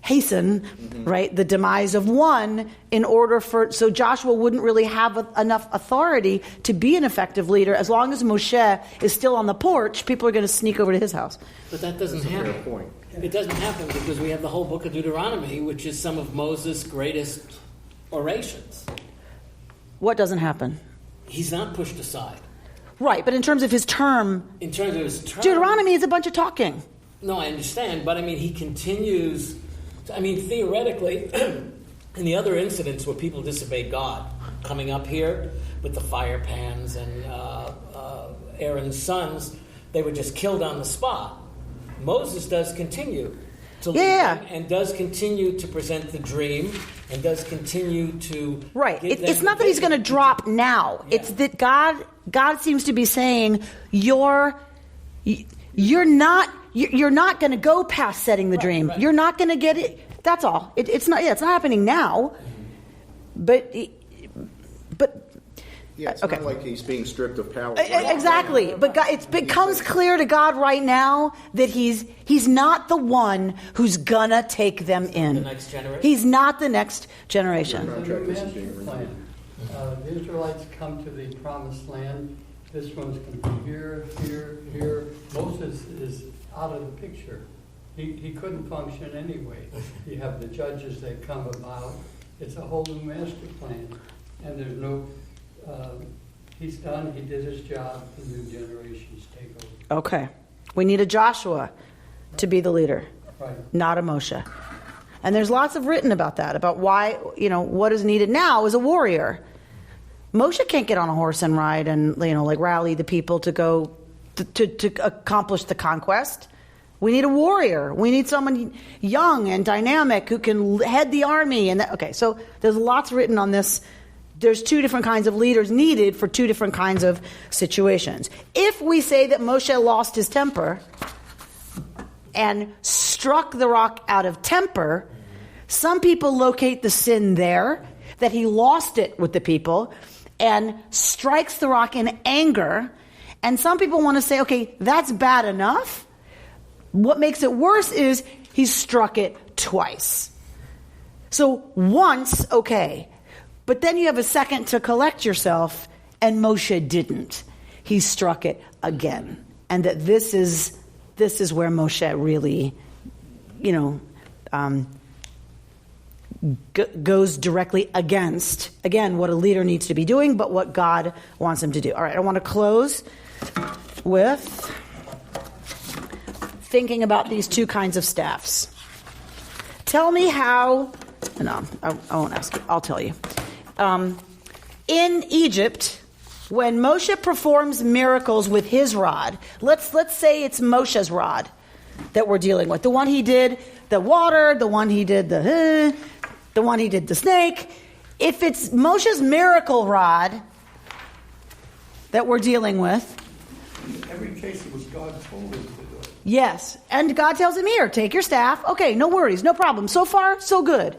hasten, right, the demise of one in order so Joshua wouldn't really have enough authority to be an effective leader. As long as Moshe is still on the porch, people are going to sneak over to his house. But that doesn't happen. Fair point. It doesn't happen because we have the whole book of Deuteronomy, which is some of Moses' greatest orations. What doesn't happen? He's not pushed aside. Right, but in terms of his term, Deuteronomy is a bunch of talking. No, I understand, but I mean, he continues. I mean, theoretically, in the other incidents where people disobeyed God, coming up here with the fire pans and Aaron's sons, they were just killed on the spot. Moses does continue to lead them and does continue to present the dream and does continue to It's not that he's going to drop now. Yeah. It's that God seems to be saying you're not going to go past setting the dream. Right. You're not going to get it. That's all. It's not happening now. But yeah, it's not like he's being stripped of power. Exactly. But God, it becomes clear to God right now that he's not the one who's gonna take them in. The next generation. He's not the next generation. The Israelites come to the promised land. This one's going to be here, here, here. Moses is out of the picture. He couldn't function anyway. You have the judges that come about. It's a whole new master plan. And there's no... he's done. He did his job. The new generations take over. Okay. We need a Joshua to be the leader, not a Moshe. And there's lots of written about that, about why, what is needed now is a warrior. Moshe can't get on a horse and ride and, rally the people to go to accomplish the conquest. We need a warrior. We need someone young and dynamic who can head the army. So there's lots written on this. There's two different kinds of leaders needed for two different kinds of situations. If we say that Moshe lost his temper and struck the rock out of temper, some people locate the sin there, that he lost it with the people, and strikes the rock in anger. And some people want to say, okay, that's bad enough. What makes it worse is he struck it twice. So once, okay. But then you have a second to collect yourself, and Moshe didn't. He struck it again. And that this is where Moshe really, goes directly against, again, what a leader needs to be doing, but what God wants him to do. All right, I want to close with thinking about these two kinds of staffs. Tell me how... No, I won't ask you. I'll tell you. In Egypt, when Moshe performs miracles with his rod, let's say it's Moshe's rod that we're dealing with. The one he did the water, the one he did the one he did the snake. If it's Moshe's miracle rod that we're dealing with. In every case, it was God told him to do it. Yes. And God tells him, here, take your staff. Okay, no worries, no problem. So far, so good.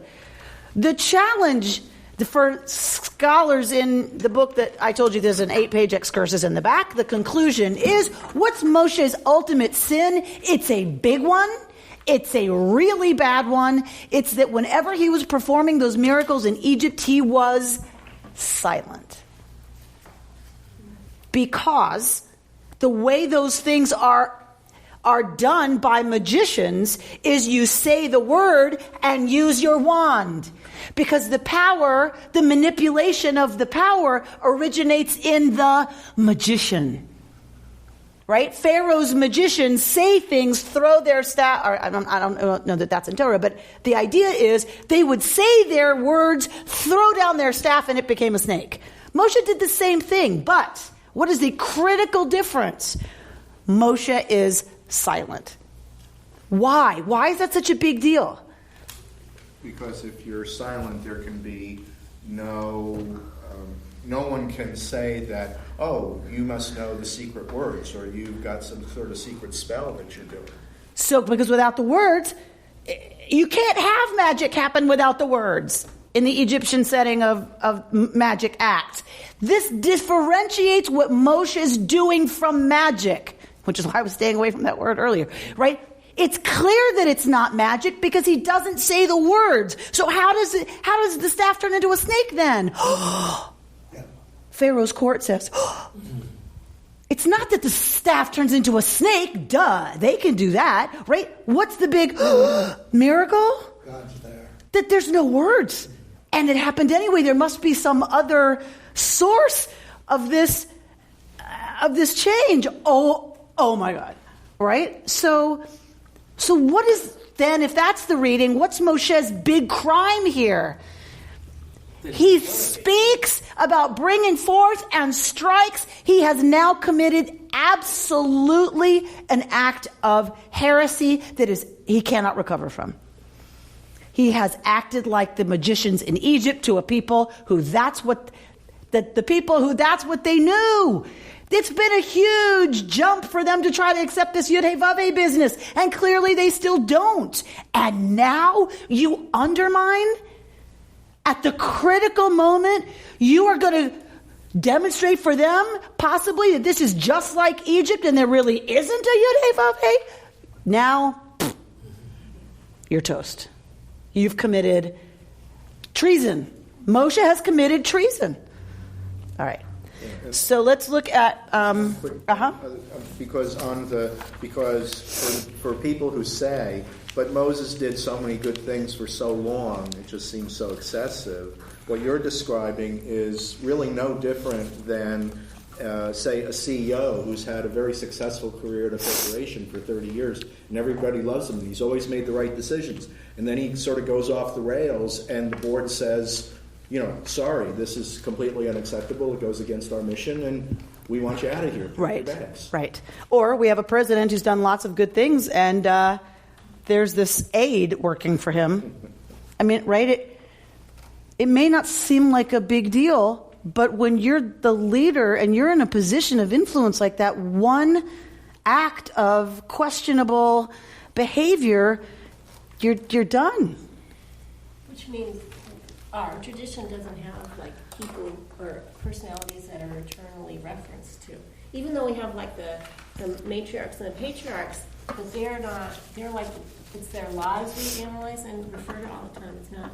The challenge for scholars in the book that I told you, there's an 8-page excursus in the back. The conclusion is, what's Moshe's ultimate sin? It's a big one. It's a really bad one. It's that whenever he was performing those miracles in Egypt, he was silent. Because the way those things are done by magicians is you say the word and use your wand. Because the power, the manipulation of the power originates in the magician. Right? Pharaoh's magicians say things, throw their staff. Or I don't know that that's in Torah, but the idea is they would say their words, throw down their staff, and it became a snake. Moshe did the same thing, but what is the critical difference? Moshe is silent. Why? Why is that such a big deal? Because if you're silent, there can be no one can say that, oh, you must know the secret words, or you've got some sort of secret spell that you're doing. So, because without the words, you can't have magic happen without the words in the Egyptian setting of magic acts. This differentiates what Moshe is doing from magic, which is why I was staying away from that word earlier, right? It's clear that it's not magic because he doesn't say the words. So how does the staff turn into a snake then? Pharaoh's court says, it's not that the staff turns into a snake. Duh, they can do that, right? What's the big miracle? God's there. That there's no words. And it happened anyway. There must be some other source of this change. Oh my God. Right? So what is then, if that's the reading, what's Moshe's big crime here? He speaks about bringing forth and strikes. He has now committed absolutely an act of heresy that he cannot recover from. He has acted like the magicians in Egypt to a people who that's what they knew. It's been a huge jump for them to try to accept this Yud-Heh-Vav-Heh business, and clearly they still don't. And now you undermine. At the critical moment, you are going to demonstrate for them, possibly, that this is just like Egypt and there really isn't a Yud-Heh-Vav-Heh. Now, you're toast. You've committed treason. Moshe has committed treason. All right. So let's look at because for people who say, but Moses did so many good things for so long, it just seems so excessive. What you're describing is really no different than, say, a CEO who's had a very successful career at a corporation for 30 years, and everybody loves him. He's always made the right decisions. And then he sort of goes off the rails, and the board says, sorry, this is completely unacceptable. It goes against our mission, and we want you out of here. Right. Or we have a president who's done lots of good things, and there's this aide working for him. I mean, right? It may not seem like a big deal, but when you're the leader and you're in a position of influence like that, one act of questionable behavior, you're done. Which means our tradition doesn't have people or personalities that are eternally referenced to. Even though we have the matriarchs and the patriarchs, but they're not. They're it's their lives we analyze and refer to all the time. It's not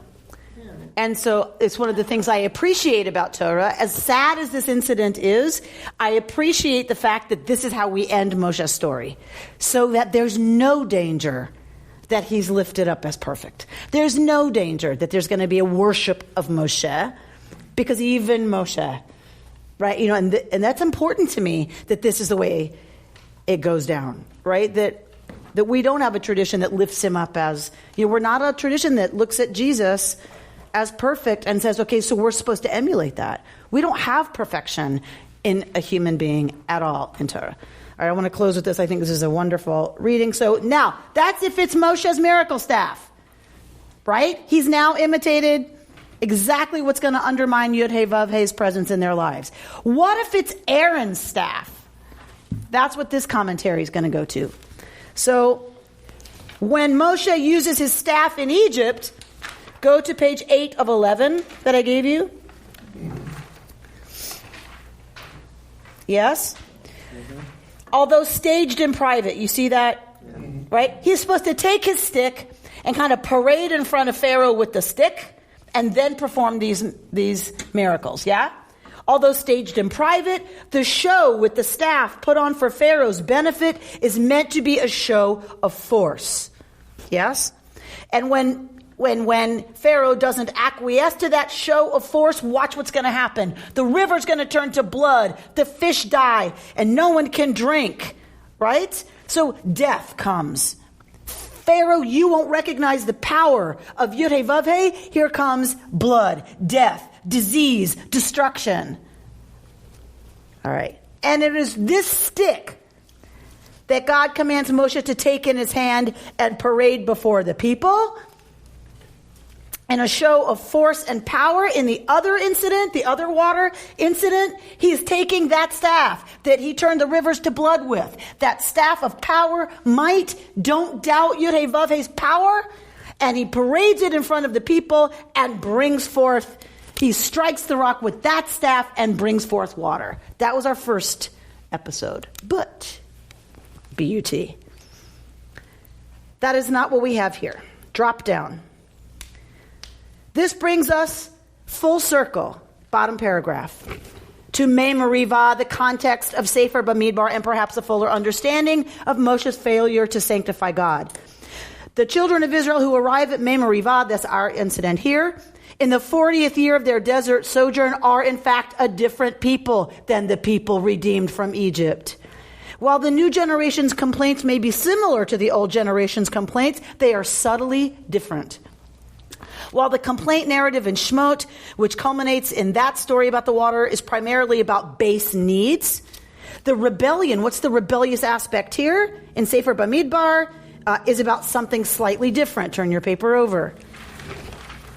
them. And so it's one of the things I appreciate about Torah. As sad as this incident is, I appreciate the fact that this is how we end Moshe's story, so that there's no danger that he's lifted up as perfect. There's no danger that there's going to be a worship of Moshe, because even Moshe, right? And that's important to me, that this is the way it goes down, right? That we don't have a tradition that lifts him up as, we're not a tradition that looks at Jesus as perfect and says, okay, so we're supposed to emulate that. We don't have perfection in a human being at all in Torah. All right, I want to close with this. I think this is a wonderful reading. So now, that's if it's Moshe's miracle staff, right? He's now imitated exactly what's going to undermine Yud-Heh-Vav-Heh's presence in their lives. What if it's Aaron's staff? That's what this commentary is going to go to. So when Moshe uses his staff in Egypt, go to page 8 of 11 that I gave you. Yes? Mm-hmm. Although staged in private, you see that? Mm-hmm. Right? He's supposed to take his stick and kind of parade in front of Pharaoh with the stick and then perform these miracles, yeah? Although staged in private, the show with the staff put on for Pharaoh's benefit is meant to be a show of force. Yes? And when Pharaoh doesn't acquiesce to that show of force, watch what's going to happen. The river's going to turn to blood, the fish die, and no one can drink. Right? So death comes. Pharaoh, you won't recognize the power of Yud-Heh-Vav-Heh. Here comes blood, death, disease, destruction. All right. And it is this stick that God commands Moshe to take in his hand and parade before the people. in a show of force and power in the other incident, the other water incident, he's taking that staff that he turned the rivers to blood with, that staff of power, might, don't doubt Yud-Heh-Vav-Heh's power, and he parades it in front of the people and brings forth, he strikes the rock with that staff and brings forth water. That was our first episode. But, B-U-T. That is not what we have here. Drop down. This brings us full circle, bottom paragraph, to Mei Merivah, the context of Sefer Bamidbar, and perhaps a fuller understanding of Moshe's failure to sanctify God. The children of Israel who arrive at Mei Merivah, that's our incident here, in the 40th year of their desert sojourn are in fact a different people than the people redeemed from Egypt. While the new generation's complaints may be similar to the old generation's complaints, they are subtly different. While the complaint narrative in Shemot, which culminates in that story about the water, is primarily about base needs, the rebellion, what's the rebellious aspect here in Sefer Bamidbar, is about something slightly different. Turn your paper over.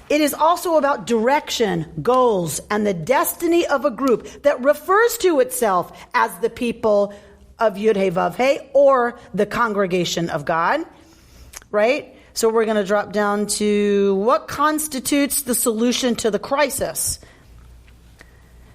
It is also about direction, goals, and the destiny of a group that refers to itself as the people of Yud-Heh-Vav-Heh, or the congregation of God, right? So we're going to drop down to what constitutes the solution to the crisis.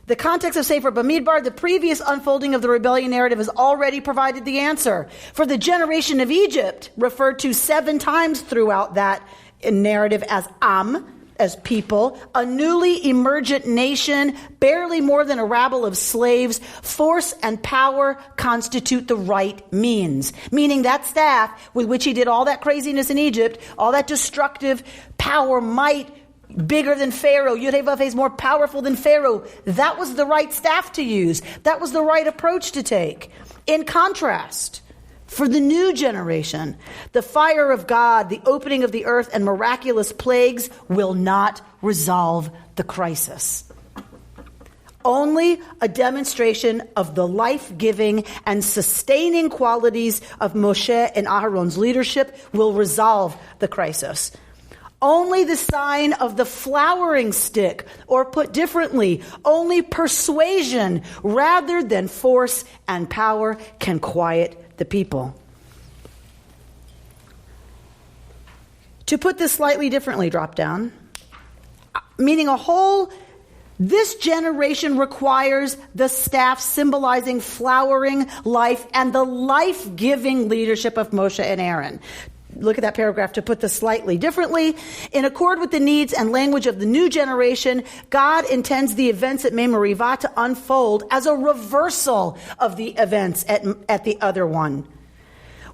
The context of Sefer Bamidbar, the previous unfolding of the rebellion narrative, has already provided the answer. For the generation of Egypt, referred to 7 times throughout that narrative as Am, as people, a newly emergent nation, barely more than a rabble of slaves, force and power constitute the right means. Meaning that staff with which he did all that craziness in Egypt, all that destructive power, might, bigger than Pharaoh, Yud-Heh-Vav-Heh is more powerful than Pharaoh. That was the right staff to use. That was the right approach to take. In contrast, for the new generation, the fire of God, the opening of the earth, and miraculous plagues will not resolve the crisis. Only a demonstration of the life-giving and sustaining qualities of Moshe and Aharon's leadership will resolve the crisis. Only the sign of the flowering stick, or put differently, only persuasion rather than force and power can quiet the people. To put this slightly differently, drop down, meaning this generation requires the staff symbolizing flowering life and the life-giving leadership of Moshe and Aaron. Look at that paragraph. To put this slightly differently, in accord with the needs and language of the new generation, God intends the events at Mei Merivah to unfold as a reversal of the events at the other one.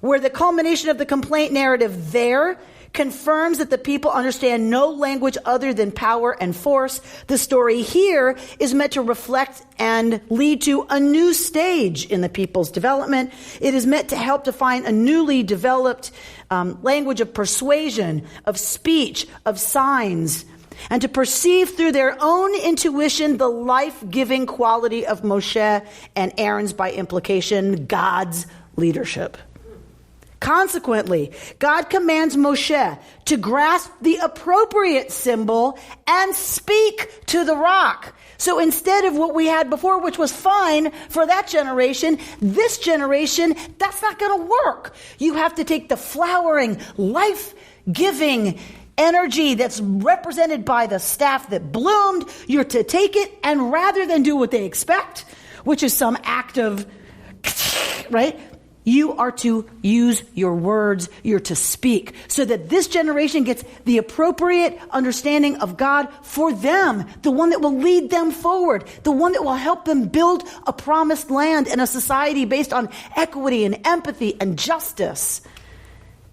Where the culmination of the complaint narrative there confirms that the people understand no language other than power and force, the story here is meant to reflect and lead to a new stage in the people's development. It is meant to help define a newly developed language of persuasion, of speech, of signs, and to perceive through their own intuition the life-giving quality of Moshe and Aaron's, by implication, God's leadership. Consequently, God commands Moshe to grasp the appropriate symbol and speak to the rock. So instead of what we had before, which was fine for that generation, this generation, that's not going to work. You have to take the flowering, life-giving energy that's represented by the staff that bloomed. You're to take it, and rather than do what they expect, which is some act of, right? You are to use your words, you're to speak, so that this generation gets the appropriate understanding of God for them, the one that will lead them forward, the one that will help them build a promised land and a society based on equity and empathy and justice.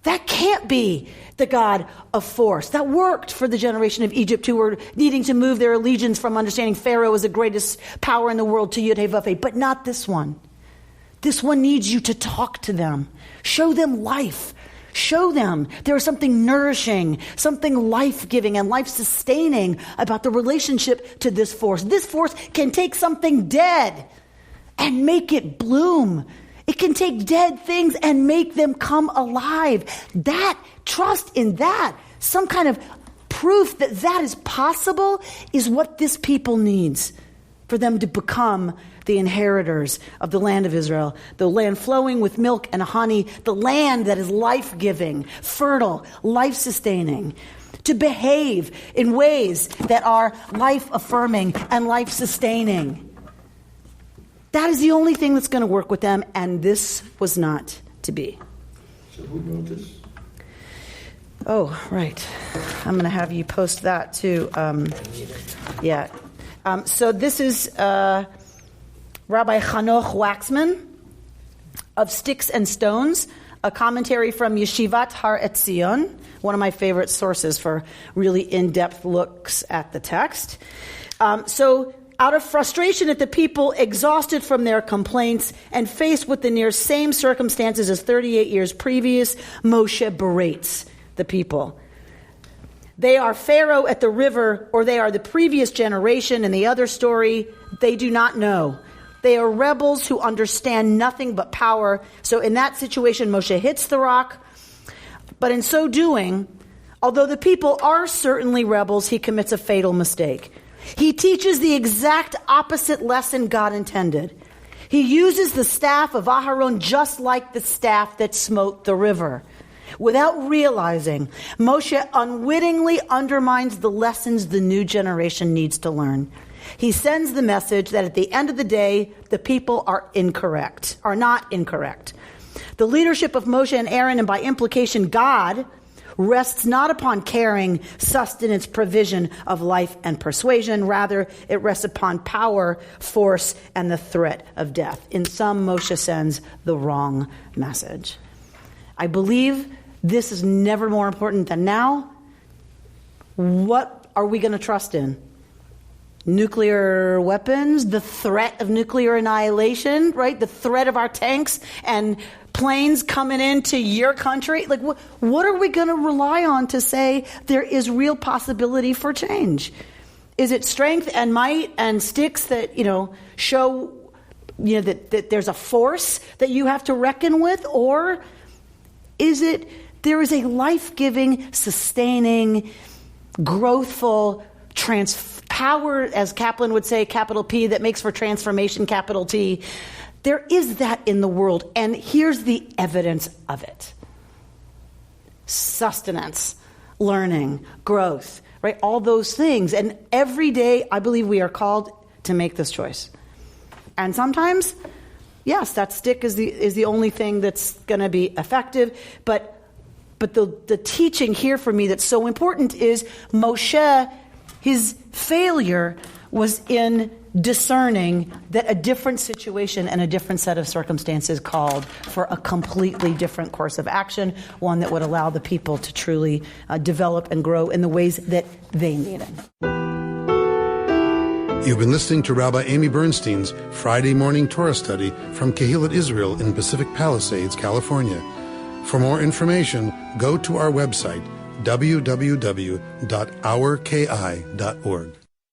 That can't be the God of force. That worked for the generation of Egypt, who were needing to move their allegiance from understanding Pharaoh as the greatest power in the world to Yud-Heh-Vav-Heh, but not this one. This one needs you to talk to them. Show them life. Show them there is something nourishing, something life-giving and life-sustaining about the relationship to this force. This force can take something dead and make it bloom. It can take dead things and make them come alive. That, trust in that, some kind of proof that that is possible is what this people needs for them to become the inheritors of the land of Israel, the land flowing with milk and honey, the land that is life-giving, fertile, life-sustaining, to behave in ways that are life-affirming and life-sustaining. That is the only thing that's going to work with them, and this was not to be. So who wrote this? Oh, right. I'm going to have you post that too. So this is Rabbi Chanoch Waxman of Sticks and Stones, a commentary from Yeshivat Har Etzion, one of my favorite sources for really in-depth looks at the text. So out of frustration at the people, exhausted from their complaints, and faced with the near same circumstances as 38 years previous, Moshe berates the people. They are Pharaoh at the river, or they are the previous generation in the other story. They do not know. They are rebels who understand nothing but power. So in that situation, Moshe hits the rock. But in so doing, although the people are certainly rebels, he commits a fatal mistake. He teaches the exact opposite lesson God intended. He uses the staff of Aharon just like the staff that smote the river. Without realizing, Moshe unwittingly undermines the lessons the new generation needs to learn. He sends the message that at the end of the day, the people are not incorrect. The leadership of Moshe and Aaron, and by implication God, rests not upon caring, sustenance, provision of life and persuasion. Rather, it rests upon power, force, and the threat of death. In sum, Moshe sends the wrong message. I believe this is never more important than now. What are we going to trust in? Nuclear weapons, the threat of nuclear annihilation, right? The threat of our tanks and planes coming into your country. Like, what are we going to rely on to say there is real possibility for change? Is it strength and might and sticks that, show, that there's a force that you have to reckon with? Or is it there is a life-giving, sustaining, growthful, power, as Kaplan would say, capital P, that makes for transformation, capital T. There is that in the world, and here's the evidence of it. Sustenance, learning, growth, right? All those things. And every day, I believe we are called to make this choice. And sometimes, yes, that stick is the only thing that's going to be effective. But the teaching here for me that's so important is Moshe, his failure was in discerning that a different situation and a different set of circumstances called for a completely different course of action, one that would allow the people to truly develop and grow in the ways that they needed. You've been listening to Rabbi Amy Bernstein's Friday morning Torah study from Kehillat Israel in Pacific Palisades, California. For more information, go to our website, www.ourki.org.